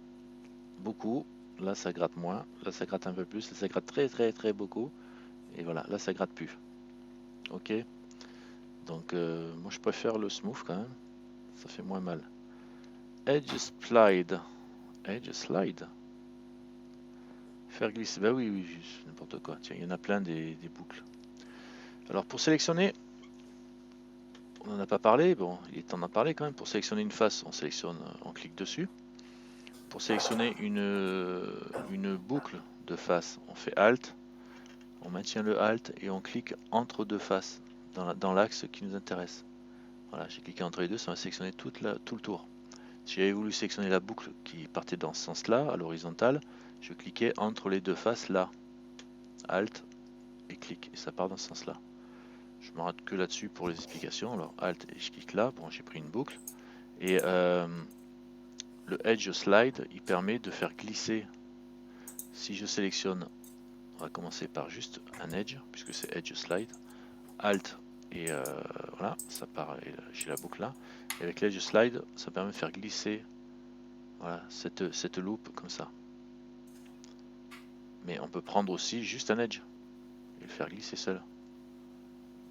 beaucoup, là ça gratte moins, là ça gratte un peu plus, là ça gratte très très très beaucoup, et voilà, là ça gratte plus. Ok. Donc moi je préfère le smooth quand même, ça fait moins mal. Edge slide, edge slide. Faire glisser, bah oui, n'importe quoi. Tiens, il y en a plein des boucles. Alors pour sélectionner, on n'en a pas parlé, bon, il est temps d'en parler quand même. Pour sélectionner une face, on sélectionne, on clique dessus. Pour sélectionner une boucle de face, on fait Alt, on maintient le Alt et on clique entre deux faces dans l'axe qui nous intéresse. Voilà, j'ai cliqué entre les deux, ça m'a sélectionné tout le tour. Si j'avais voulu sélectionner la boucle qui partait dans ce sens-là, à l'horizontale, je cliquais entre les deux faces là. Alt et clic, et ça part dans ce sens-là. Je me rate que là-dessus pour les explications. Alors Alt et je clique là, bon j'ai pris une boucle. Et le Edge Slide, il permet de faire glisser. Si je sélectionne, on va commencer par juste un Edge, puisque c'est Edge Slide. Alt et voilà, ça part, j'ai la boucle là. Et avec l'Edge Slide, ça permet de faire glisser voilà, cette loupe comme ça. Mais on peut prendre aussi juste un Edge et le faire glisser seul.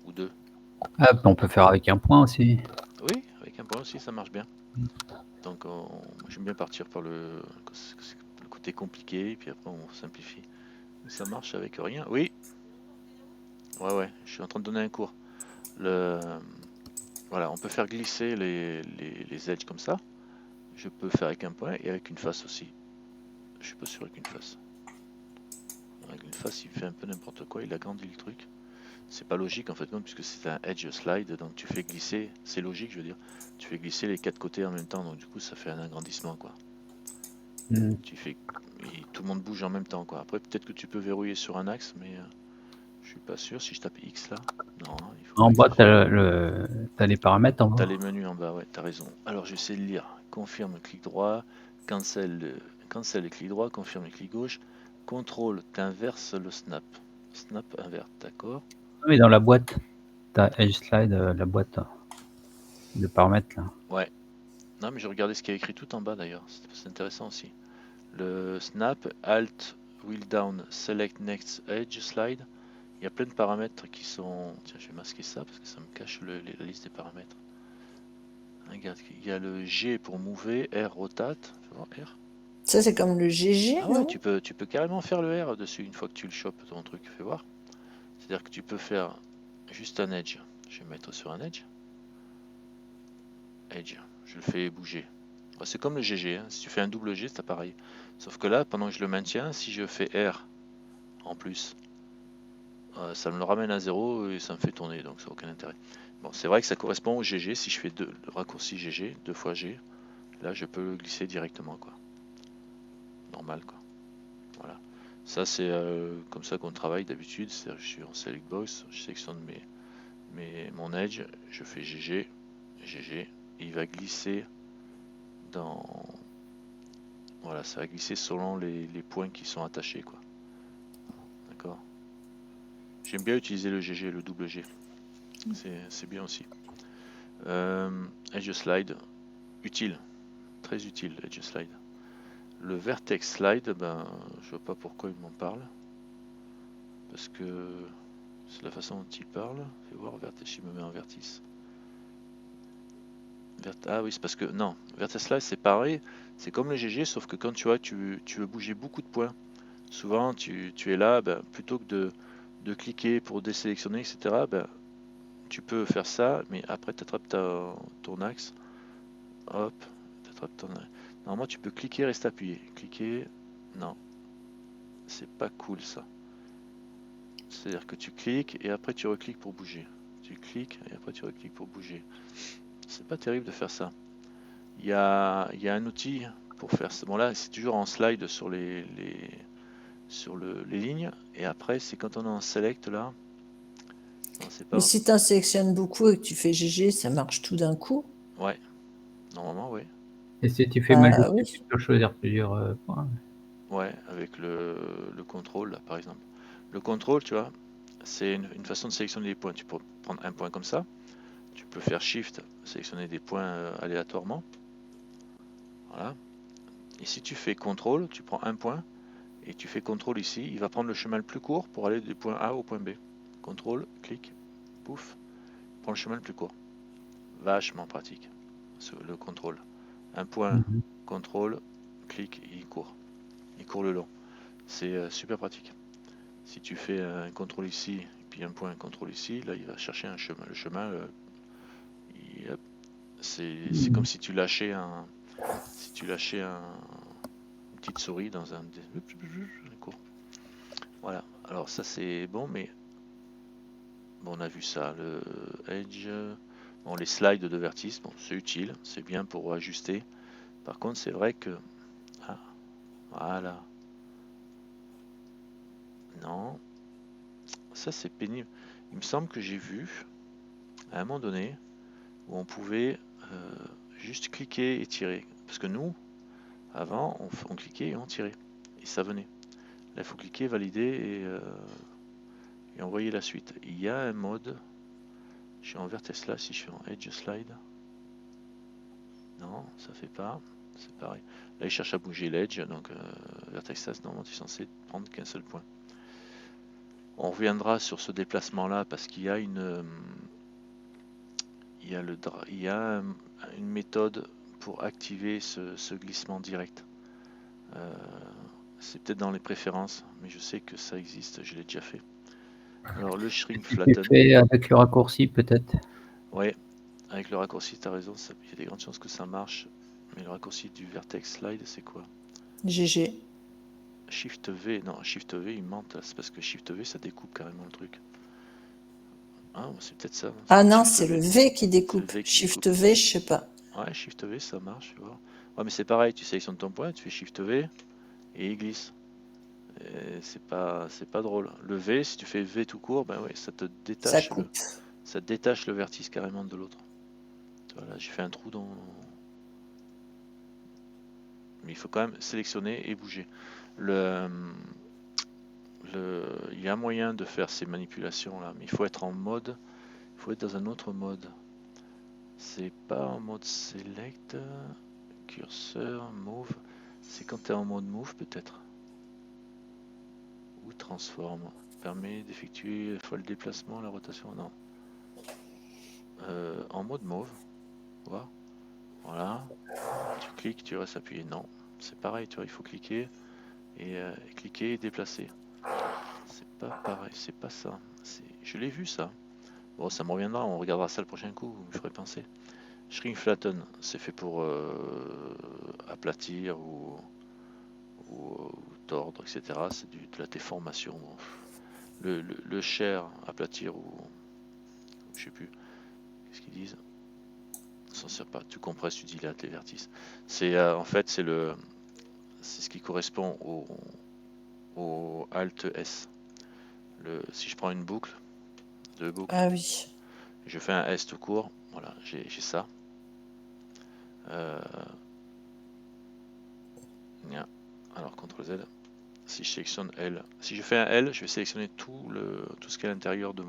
Ou deux. Ah, on peut faire avec un point aussi. Oui, avec un point aussi, ça marche bien. Donc j'aime bien partir par le côté compliqué, et puis après on simplifie. Ça marche avec rien. Oui. Ouais, je suis en train de donner un cours. Voilà, on peut faire glisser les edges comme ça. Je peux faire avec un point et avec une face aussi. Je suis pas sûr avec une face. Avec une face, il fait un peu n'importe quoi, il agrandit le truc. C'est pas logique en fait, puisque c'est un edge slide, donc tu fais glisser, c'est logique je veux dire, tu fais glisser les quatre côtés en même temps, donc du coup ça fait un agrandissement quoi. Tu fais, et tout le monde bouge en même temps quoi. Après peut-être que tu peux verrouiller sur un axe, mais je suis pas sûr. Si je tape X là, non. Il faut En pas bas, que ça t'as les paramètres en bas. T'as les menus en bas, ouais, t'as raison. Alors je vais essayer de lire. Confirme, clic droit, cancel le clic droit, confirme le clic gauche, contrôle, t'inverses le snap. Snap inverte, d'accord. Oui, dans la boîte, t'as Edge Slide, la boîte de paramètres là. Ouais. Non mais je regardais ce qu'il y a écrit tout en bas d'ailleurs, c'est intéressant aussi. Le snap, alt, wheel down, select next edge slide. Il y a plein de paramètres qui sont... Tiens, je vais masquer ça parce que ça me cache la liste des paramètres. Regarde, il y a le G pour mover, R rotate. Tu vois, R. Ça, c'est comme le GG, Ah ouais, non? tu peux carrément faire le R dessus une fois que tu le chopes ton truc, fais voir. C'est-à-dire que tu peux faire juste un edge. Je vais mettre sur un edge. Edge, je le fais bouger. Bah, c'est comme le GG, hein. Si tu fais un double G, c'est pareil. Sauf que là, pendant que je le maintiens, si je fais R en plus, ça me le ramène à 0 et ça me fait tourner, donc ça n'a aucun intérêt. Bon, c'est vrai que ça correspond au GG. Si je fais le raccourci GG, 2 fois G, là je peux le glisser directement, quoi. Normal, quoi. Voilà. Ça c'est comme ça qu'on travaille d'habitude, c'est-à-dire je suis en select box, je sélectionne mon edge, je fais GG, et il va glisser dans... Voilà, ça va glisser selon les points qui sont attachés, quoi. D'accord. J'aime bien utiliser le GG, le double G. C'est bien aussi. Edge slide, utile, très utile, edge slide. Le vertex slide, ben, je vois pas pourquoi il m'en parle. Parce que c'est la façon dont il parle. Fais voir, vertex, il me met en vertice. Ah oui, c'est parce que, non, vertex slide c'est pareil. C'est comme le GG, sauf que quand tu veux bouger beaucoup de points. Souvent, tu es là, ben, plutôt que de cliquer pour désélectionner, etc., ben, tu peux faire ça, mais après tu attrapes ton axe. Hop, tu attrapes ton axe. Normalement, tu peux cliquer, rester appuyé. Cliquer, non. C'est pas cool ça. C'est-à-dire que tu cliques et après tu recliques pour bouger. Tu cliques et après tu recliques pour bouger. C'est pas terrible de faire ça. Il y a un outil pour faire ça. Bon là, c'est toujours en slide sur les lignes. Et après, c'est quand on est en select là. Non, c'est pas... Mais si tu en sélectionnes beaucoup et que tu fais GG, ça marche tout d'un coup. Ouais, normalement, oui. Et si tu fais Bah majuscule, oui. tu peux choisir plusieurs points. Ouais, avec le contrôle là, par exemple. Le contrôle, tu vois, c'est une façon de sélectionner les points. Tu peux prendre un point comme ça. Tu peux faire Shift, sélectionner des points aléatoirement. Voilà. Et si tu fais CTRL, tu prends un point et tu fais CTRL ici, il va prendre le chemin le plus court pour aller du point A au point B. CTRL, clic, pouf, prend le chemin le plus court. Vachement pratique, le contrôle. Un point, CTRL, clic, il court. Il court le long. C'est super pratique. Si tu fais un CTRL ici, et puis un point, un CTRL ici, là il va chercher un chemin. Le chemin, c'est comme si tu lâchais une petite souris dans un cours. Voilà, Alors ça c'est bon, mais bon, on a vu ça, le Edge, bon, les slides de vertice, bon, c'est utile, c'est bien pour ajuster. Par contre, c'est vrai que, ah, voilà, non, ça c'est pénible. Il me semble que j'ai vu à un moment donné où on pouvait juste cliquer et tirer. Parce que nous, avant, on cliquait et on tirait. Et ça venait. Là, il faut cliquer, valider et envoyer la suite. Il y a un mode. Je suis en vertex là, si je suis en Edge Slide. Non, ça fait pas. C'est pareil. Là, il cherche à bouger l'Edge. Donc, vertex là, normalement, tu es censé prendre qu'un seul point. On reviendra sur ce déplacement-là parce qu'il y a une méthode pour activer ce glissement direct. C'est peut-être dans les préférences, mais je sais que ça existe, je l'ai déjà fait. Alors le shrink Tu flatten, fais avec le raccourci peut-être. ouais, avec le raccourci, tu as raison, il y a des grandes chances que ça marche. Mais le raccourci du vertex slide, c'est quoi? GG. Shift V, non, Shift V, il mente, c'est parce que Shift V, ça découpe carrément le truc. Ah, c'est peut-être ça. Ah non, Shift c'est le V. V qui C'est le découpe. V qui Shift découpe. V, je sais pas. Ouais, Shift V, ça marche, tu vois. Ouais, mais c'est pareil, tu sélectionnes ton point, tu fais Shift V et il glisse. C'est pas drôle. Le V, si tu fais V tout court, ben ouais, ça te Ça détache coupe. ça détache le vertice carrément de l'autre. Voilà, j'ai fait un trou dans. Mais il faut quand même sélectionner et bouger. Il y a moyen de faire ces manipulations là, mais il faut être en mode. Il faut être dans un autre mode. C'est pas en mode select, curseur, move. C'est quand tu es en mode move peut-être. Ou transform. Permet d'effectuer fois le déplacement, la rotation. Non. En mode move. Voir. Voilà. Tu cliques, tu restes appuyé. Non. C'est pareil, tu vois, il faut cliquer et cliquer et déplacer. C'est pas pareil, c'est pas ça. Je l'ai vu ça. Bon, ça me reviendra, on regardera ça le prochain coup, vous me ferez penser. Shrink flatten, c'est fait pour aplatir ou tordre, etc. C'est de la déformation. Le share, aplatir ou je sais plus, qu'est-ce qu'ils disent? Ça s'en sert pas. Tu compresses, tu dilates les vertices. C'est en fait c'est ce qui correspond au Alt S. Si je prends une boucle, deux boucles, Ah oui. je fais un S tout court, voilà, j'ai ça. Alors CTRL Z. Si je sélectionne L, si je fais un L, je vais sélectionner tout ce qui est à l'intérieur de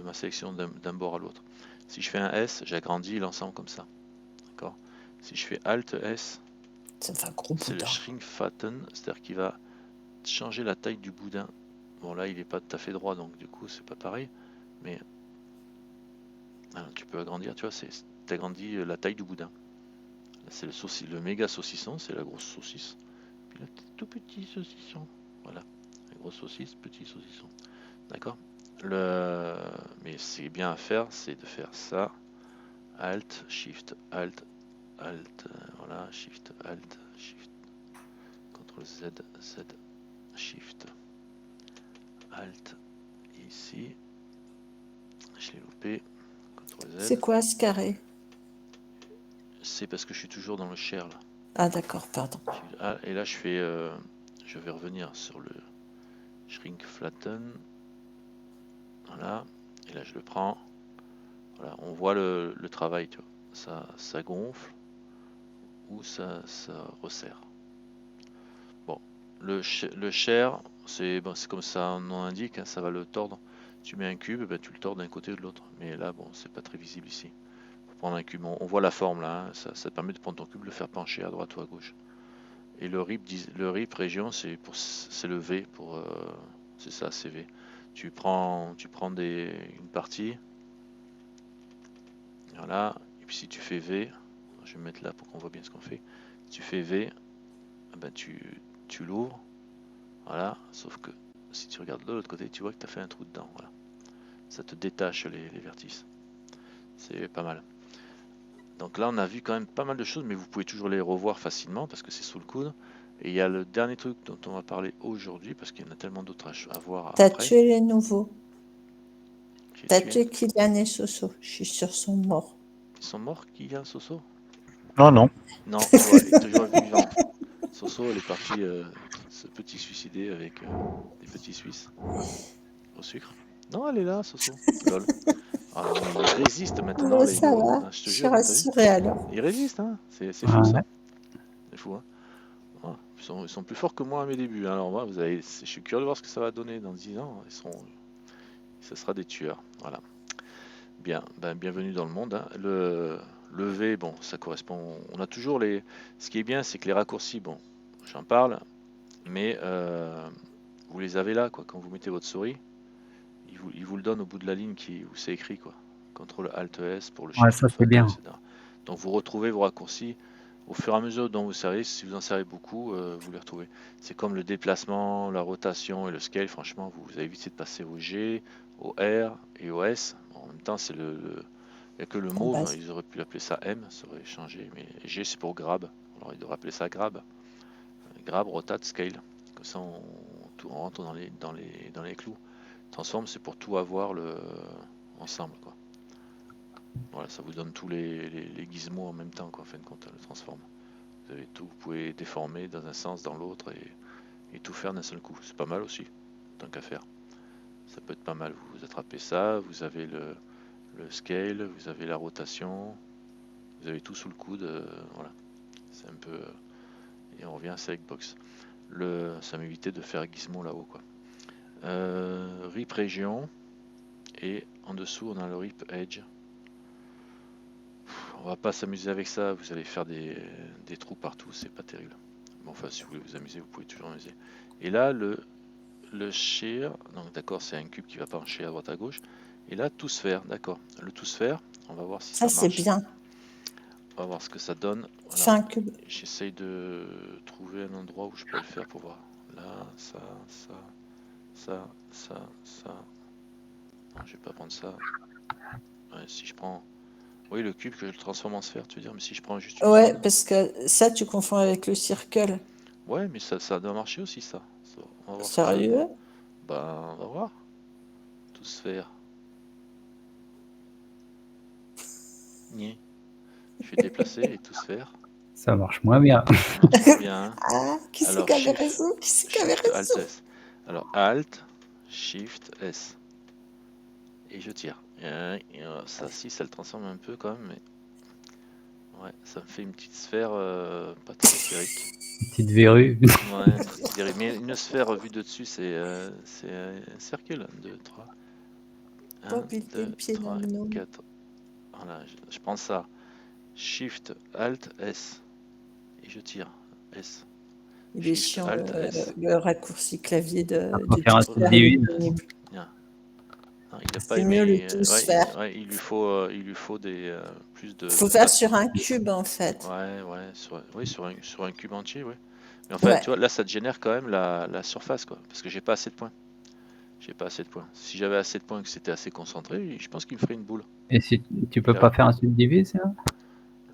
ma sélection d'un bord à l'autre. Si je fais un S, j'agrandis l'ensemble comme ça. D'accord. Si je fais Alt S, Ça me fait un gros c'est le boudin. shrink fatten, c'est-à-dire qu'il va changer la taille du boudin. Bon là, il n'est pas tout à fait droit, donc du coup, c'est pas pareil. Mais alors, tu peux agrandir, tu vois, tu agrandis la taille du boudin. Là, c'est le méga saucisson, c'est la grosse saucisse. Puis là, tout petit saucisson. Voilà. La grosse saucisse, petit saucisson. D'accord. Mais c'est bien à faire, c'est de faire ça. Alt, Shift, Alt, Alt. Voilà, Shift, Alt, Shift. CTRL Z, Z, Shift, Alt. Ici. Je l'ai loupé. CTRL C'est Z. quoi ce carré? C'est parce que je suis toujours dans le share là. Ah d'accord, pardon. Ah, et là, je vais revenir sur le shrink flatten. Voilà. Et là, je le prends. Voilà, on voit le travail, tu vois. Ça gonfle ou ça resserre. Bon, le share, c'est comme ça nom indique, hein, ça va le tordre. Tu mets un cube, ben, tu le tords d'un côté ou de l'autre. Mais là, bon, c'est pas très visible ici. Faut prendre un cube. On voit la forme là, hein. Ça te permet de prendre ton cube, le faire pencher à droite ou à gauche. Et le rip région, c'est le V pour c'est ça, c'est V. Tu prends une partie, voilà, et puis si tu fais V, je vais me mettre là pour qu'on voit bien ce qu'on fait. Si tu fais V, ben tu l'ouvres, voilà, sauf que si tu regardes de l'autre côté, tu vois que tu as fait un trou dedans, voilà. Ça te détache les vertices. C'est pas mal. Donc là, on a vu quand même pas mal de choses, mais vous pouvez toujours les revoir facilement parce que c'est sous le coude. Et il y a le dernier truc dont on va parler aujourd'hui, parce qu'il y en a tellement d'autres à voir T'as après. tué les nouveaux. J'ai T'as tué. tué Kylian et Soso. Je suis sûre qu'ils sont morts. Ils sont morts, Kylian, Soso? Non, non. Non, il est toujours vivant. Soso, elle est partie se petit suicider avec des petits Suisses au sucre. Non, elle est là, Soso. Lol. Ah non, mais il résiste maintenant, Mais les ça nouveaux. va. Ah, je te Je suis jure, t'as vu? rassurée alors. Ils résistent, hein. C'est fou, Ouais. ça. C'est fou, hein. Ah, ils sont plus forts que moi à mes débuts, hein. Alors moi, je suis curieux de voir ce que ça va donner dans 10 ans. Ce sera des tueurs. Voilà. Bien, ben, bienvenue dans le monde, hein. Le V, bon, ça correspond. On a toujours les. Ce qui est bien, c'est que les raccourcis, bon, j'en parle, mais vous les avez là, quoi. Quand vous mettez votre souris, il vous le donne au bout de la ligne où c'est écrit, quoi. CTRL Alt S pour le Ouais, Shift, ça le c'est bien. etc. Donc vous retrouvez vos raccourcis au fur et à mesure dont vous servez. Si vous en servez beaucoup, vous les retrouvez. C'est comme le déplacement, la rotation et le scale. Franchement, vous avez évité de passer au G, au R et au S. Bon, en même temps, c'est il n'y a que le En mauve, base. ils auraient pu l'appeler ça M, ça aurait changé. Mais G, c'est pour grab. Alors ils devraient appeler ça grab. Grab, rotate, scale. Comme ça, on rentre dans les clous. Transform, c'est pour tout avoir ensemble, quoi. Voilà, ça vous donne tous les gizmos en même temps, quoi, en fin de compte, le transform. Vous avez tout, vous pouvez déformer dans un sens, dans l'autre, et tout faire d'un seul coup. C'est pas mal aussi, tant qu'à faire. Ça peut être pas mal. Vous attrapez ça, vous avez le scale, vous avez la rotation, vous avez tout sous le coude, voilà. C'est un peu... et on revient à Select Box. Ça m'évitait de faire gizmo là-haut, quoi. RIP région, et en dessous on a le RIP edge. On va pas s'amuser avec ça, vous allez faire des trous partout, c'est pas terrible. Bon, enfin, si vous voulez vous amuser, vous pouvez toujours amuser. Et là, le shear, donc d'accord, c'est un cube qui va pencher à droite à gauche. Et là, tout sphère, d'accord. Le tout sphère, on va voir si Ça, ça c'est marche. bien. On va voir ce que ça donne. Fais Voilà. un cube. J'essaye de trouver un endroit où je peux le faire pour voir. Là, ça. Non, je vais pas prendre ça. Ouais, si je prends. Oui, le cube que je le transforme en sphère, tu veux dire, mais si je prends juste une Ouais, zone. parce que ça, tu confonds avec le circle. Ouais, mais ça doit marcher aussi, ça. On va voir ce que ça donne. Sérieux? Bah, on va voir. Tout sphère. Niais. Je vais déplacer et tout sphère. Ça marche moins bien. Ça marche pas bien, hein. Ah, qui c'est Alors, qui avait Shift, raison? Qui c'est qui avait Shift, Alt, raison? S. Alors, Alt, Shift, S. Et je tire. Ça, si, ça le transforme un peu quand même, mais... Ouais, ça me fait une petite sphère pas très sphérique. Une petite verrue. Ouais, une petite verrue. Mais une sphère vue de dessus, c'est un cercle. 1, 2, 3. 1, Mobilité 2, le pied 3, dans le nom. 4. Voilà, je prends ça. Shift, Alt, S. Et je tire. S. Il est Shift, chiant, Alt, S. le raccourci clavier de Faut faire un tout faire, sub il est divise. pénible. Bien. Non, il n'a pas C'est mieux le aimé. tout sphère. Ouais, il lui faut des plus de Faut faire sur un cube, en fait. Ouais, oui, sur un cube entier, ouais. Mais enfin, tu Ouais. vois, là, ça te génère quand même la surface, quoi. Parce que j'ai pas assez de points. J'ai pas assez de points. Si j'avais assez de points, que c'était assez concentré, je pense qu'il me ferait une boule. Et si tu peux Il pas a- faire un subdivise là?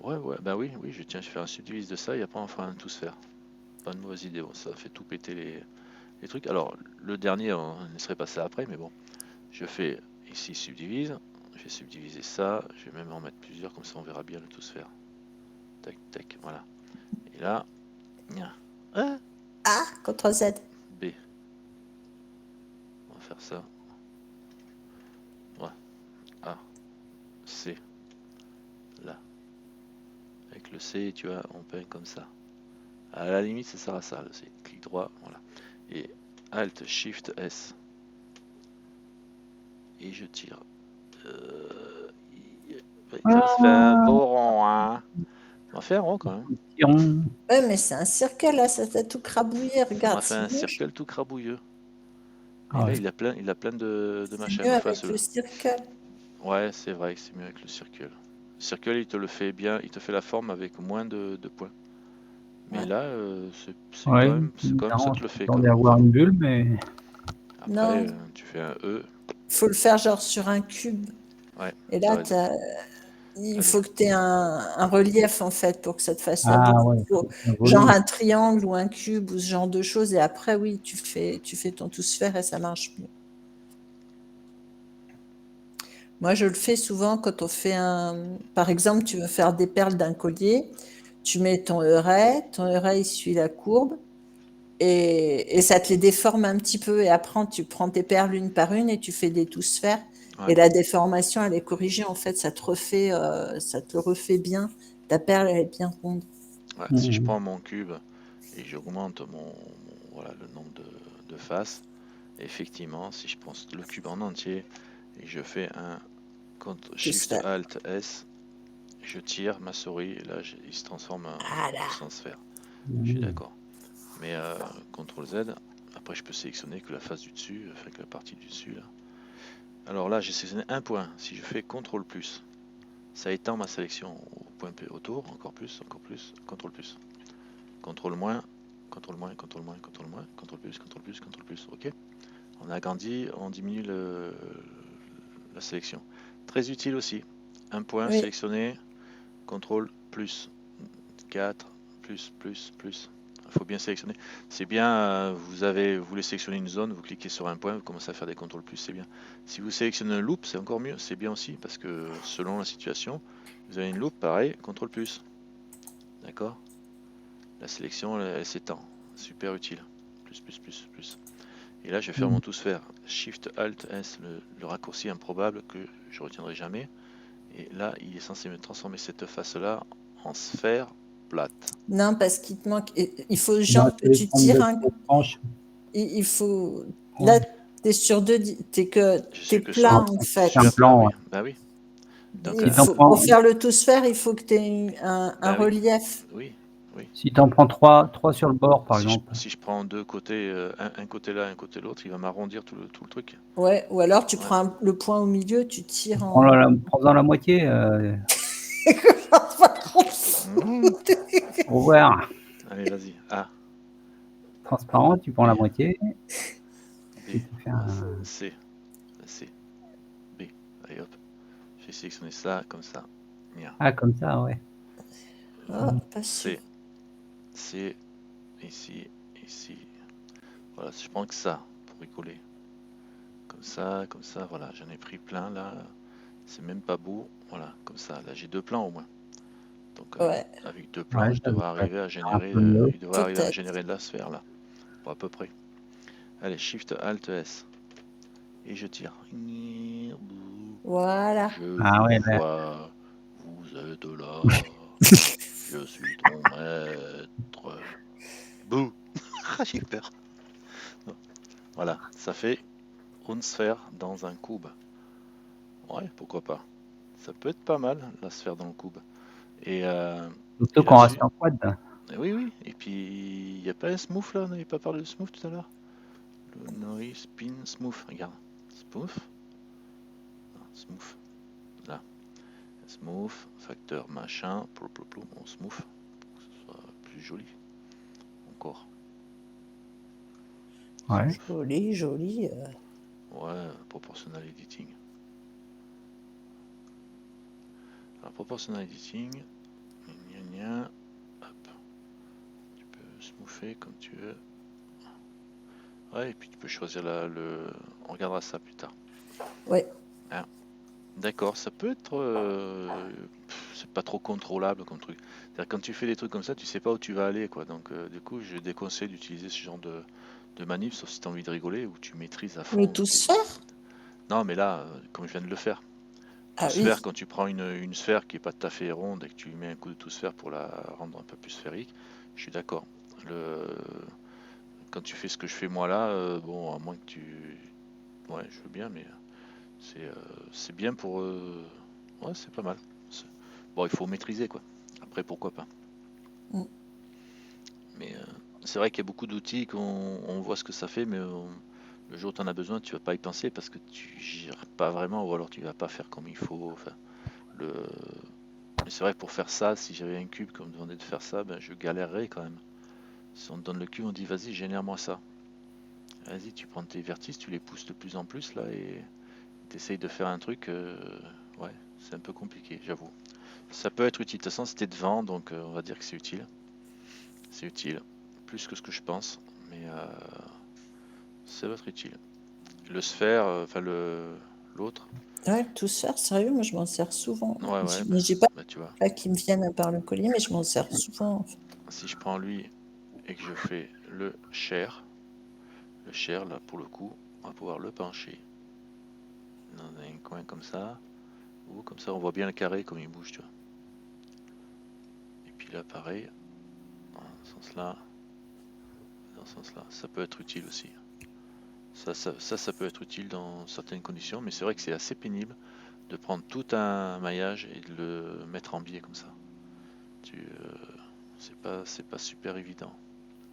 Ouais, bah oui, je fais un subdivise de ça et après on fera un tout sphère. Pas une mauvaise idée, bon, ça fait tout péter les trucs. Alors, le dernier, on serait passé après, mais bon. Je fais ici subdivise. Je vais subdiviser ça. Je vais même en mettre plusieurs, comme ça on verra bien le tout sphère. Tac, tac, voilà. Et là, ah, A, CTRL Z. B. On va faire ça. Ouais. A. C. Là. Avec le C, tu vois, on peint comme ça. À la limite, ça sert à ça, le C. Clic droit, voilà. Et Alt, Shift, S. Et je tire. Ça se fait un beau rond, hein. On va faire un rond quand même. Tiron. Ouais, mais c'est un circle, là, ça t'a tout crabouillé. On Regarde, a fait un c'est moche. cercle tout crabouilleux. Ah Et là, ouais. il a plein de C'est machins. mieux Enfin, avec le circle. ouais, c'est vrai que c'est mieux avec le circle. Le circle, il te le fait bien, il te fait la forme avec moins de points. Mais Ouais. là, c'est Ouais, quand même, ça non, te je le fait, quoi. m'attendais à avoir Enfin, une bulle, mais après, Non. tu fais un E. Faut le faire genre sur un cube. Ouais, Et t'as là, raison. Il Allez. faut que tu aies un relief en fait pour que ça te fasse la Ah boule. ouais, Faut- un Genre volume. un triangle ou un cube ou ce genre de choses. Et après, oui, tu fais ton tout sphère et ça marche mieux. Moi, je le fais souvent quand on fait un. Par exemple, tu veux faire des perles d'un collier. Tu mets ton heuret, il suit la courbe. Et ça te les déforme un petit peu. Et après, tu prends tes perles une par une et tu fais des tout sphères. Ouais. Et la déformation, elle est corrigée. En fait, ça te le refait bien. Ta perle, elle est bien ronde. Ouais, Mhm. si je prends mon cube et j'augmente voilà, le nombre de faces, effectivement, si je prends le cube en entier et je fais un Tout Shift sphère. Alt S, je tire ma souris et là il se transforme Voilà. en sphère. Je suis Mhm. d'accord. Mais CTRL Z, après je peux sélectionner que la face du dessus, enfin que la partie du dessus là. Alors là j'ai sélectionné un point. Si je fais CTRL plus, ça étend ma sélection au point autour, encore plus, CTRL plus. CTRL moins, CTRL moins, CTRL moins, CTRL moins, CTRL plus, CTRL plus, CTRL plus, ok. On agrandit, on diminue la sélection. Très utile aussi. Un point Oui. sélectionné, CTRL plus 4, plus. Il faut bien sélectionner. C'est bien, vous voulez sélectionner une zone, vous cliquez sur un point, vous commencez à faire des CTRL plus, c'est bien. Si vous sélectionnez un loop, c'est encore mieux, c'est bien aussi, parce que selon la situation, vous avez une loop, pareil, CTRL plus. D'accord. La sélection, elle s'étend. Super utile. Plus. Et là, je vais faire mon tout sphère. Shift Alt S, le raccourci improbable que je retiendrai jamais. Et là, il est censé me transformer cette face-là en sphère plate. Non, parce qu'il te manque. Il faut Non, genre que c'est tu prendre tires le un. tranche. Il faut. Ouais. Là, t'es sur deux. Je T'es suis que sur plat un, en je fait. suis Un à plat, plan, oui. ouais. Bah oui. Donc, Si t'en Pour prends, faire le tout sphère, il faut que tu aies un bah oui. relief. Oui. si t'en prends trois sur le bord, par Si je, exemple. si je prends deux côtés, un côté là, un côté l'autre, il va m'arrondir tout le truc. Ouais. Ou alors tu Ouais. prends le point au milieu, tu tires en. Prends-en la moitié, Mmh. pour voir. Allez, vas-y. A, Transparent, tu prends B, la moitié B, et tu fais un. C, C, B. Allez hop. Je vais sélectionner ça comme ça. Mien. Ah, comme ça, ouais. Ah, pas sûr. C, ici. Voilà, je prends que ça pour rigoler. Comme ça, voilà. J'en ai pris plein là. C'est même pas beau. Voilà, comme ça. Là, j'ai deux plans au moins. Donc, Ouais, avec deux plans, Ouais, je ça devrais devrait arriver à faire un générer, peu mieux. il devrait arriver à peut-être. générer de la sphère là. Bon, à peu près. Allez, Shift Alt S. Et je tire. Voilà. Je Ah ouais, vous là. vois. Vous êtes là. Je suis ton maître. Bouh. J'ai peur. Voilà, ça fait une sphère dans un cube. Ouais, pourquoi pas. Ça peut être pas mal, la sphère dans le cube. Et, Surtout et qu'on là-dessus, reste en quad. oui. Et puis, il n'y a pas un smooth là? On n'avait pas parlé de smooth tout à l'heure? Le noise spin smooth, regarde. Smooth. Non, smooth. Là. Smooth, facteur machin. Bon, smooth. Pour que ce soit plus joli. Encore. Ouais. Smooth. Joli. Ouais, proportional editing. Alors, proportional editing. Hop. Tu peux smoother comme tu veux. Ouais, et puis tu peux choisir on regardera ça plus tard. Ouais. Hein. D'accord, ça peut être. C'est pas trop contrôlable comme truc. C'est-à-dire, quand tu fais des trucs comme ça, tu sais pas où tu vas aller, quoi. Donc, du coup, je déconseille d'utiliser ce genre de manip, sauf si tu as envie de rigoler ou tu maîtrises à Le fond. tout sphère? Non, mais là, comme je viens de le faire. Tout Ah sphère, oui. quand tu prends une sphère qui est pas tout à fait ronde et que tu mets un coup de tout sphère pour la rendre un peu plus sphérique, je suis d'accord. Quand tu fais ce que je fais moi là, bon, à moins que tu. Ouais, je veux bien, mais c'est bien pour. Ouais, c'est pas mal. Bon, il faut maîtriser quoi. Après, pourquoi pas. Mm. Mais c'est vrai qu'il y a beaucoup d'outils on voit ce que ça fait, mais le jour où tu en as besoin, tu vas pas y penser parce que tu gères pas vraiment ou alors tu vas pas faire comme il faut. Enfin, le... Mais c'est vrai que pour faire ça, si j'avais un cube qu'on me demandait de faire ça, ben, je galérerais quand même. Si on te donne le cube, on dit vas-y, génère-moi ça. Vas-y, tu prends tes vertices, tu les pousses de plus en plus là et tu essayes de faire un truc. ouais, c'est un peu compliqué, j'avoue. Ça peut être utile. De toute façon, c'était devant, donc on va dire que c'est utile. C'est utile, plus que ce que je pense, mais ça va être utile. Le sphère, enfin l'autre, Ouais, le tout se faire, sérieux, moi je m'en sers souvent. ouais, ouais, Mais j'ai pas bah, tu vois. là qui me viennent à part le collier, mais je m'en sers souvent, en fait. Si je prends lui et que je fais le share là pour le coup, on va pouvoir le pencher dans un coin comme ça, ou comme ça on voit bien le carré comme il bouge, tu vois. Et puis là pareil, dans ce sens-là, dans ce sens-là, ça peut être utile aussi. Ça peut être utile dans certaines conditions, mais c'est vrai que c'est assez pénible de prendre tout un maillage et de le mettre en biais comme ça. C'est pas super évident.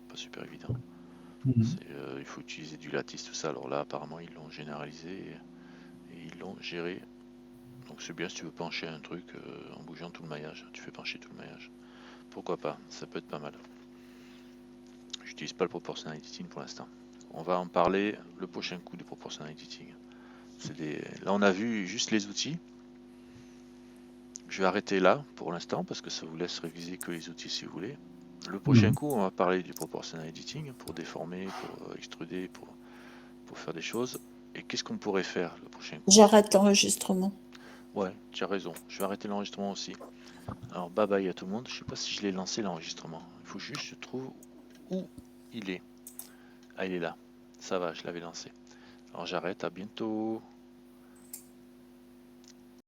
Pas super évident. Il faut utiliser du lattice, tout ça. Alors là, apparemment, ils l'ont généralisé et ils l'ont géré. Donc c'est bien si tu veux pencher un truc en bougeant tout le maillage. Tu fais pencher tout le maillage. Pourquoi pas? Ça peut être pas mal. J'utilise pas le proportional editing pour l'instant. On va en parler le prochain coup du proportional editing. Là, on a vu juste les outils. Je vais arrêter là pour l'instant parce que ça vous laisse réviser que les outils si vous voulez. Le prochain coup, on va parler du proportional editing pour déformer, pour extruder, pour faire des choses. Et qu'est-ce qu'on pourrait faire le prochain coup? J'arrête l'enregistrement. Ouais, tu as raison. Je vais arrêter l'enregistrement aussi. Alors, bye bye à tout le monde. Je sais pas si je l'ai lancé l'enregistrement. Il faut juste que je trouve où il est. Ah, il est là. Ça va, je l'avais lancé. Alors, j'arrête. À bientôt.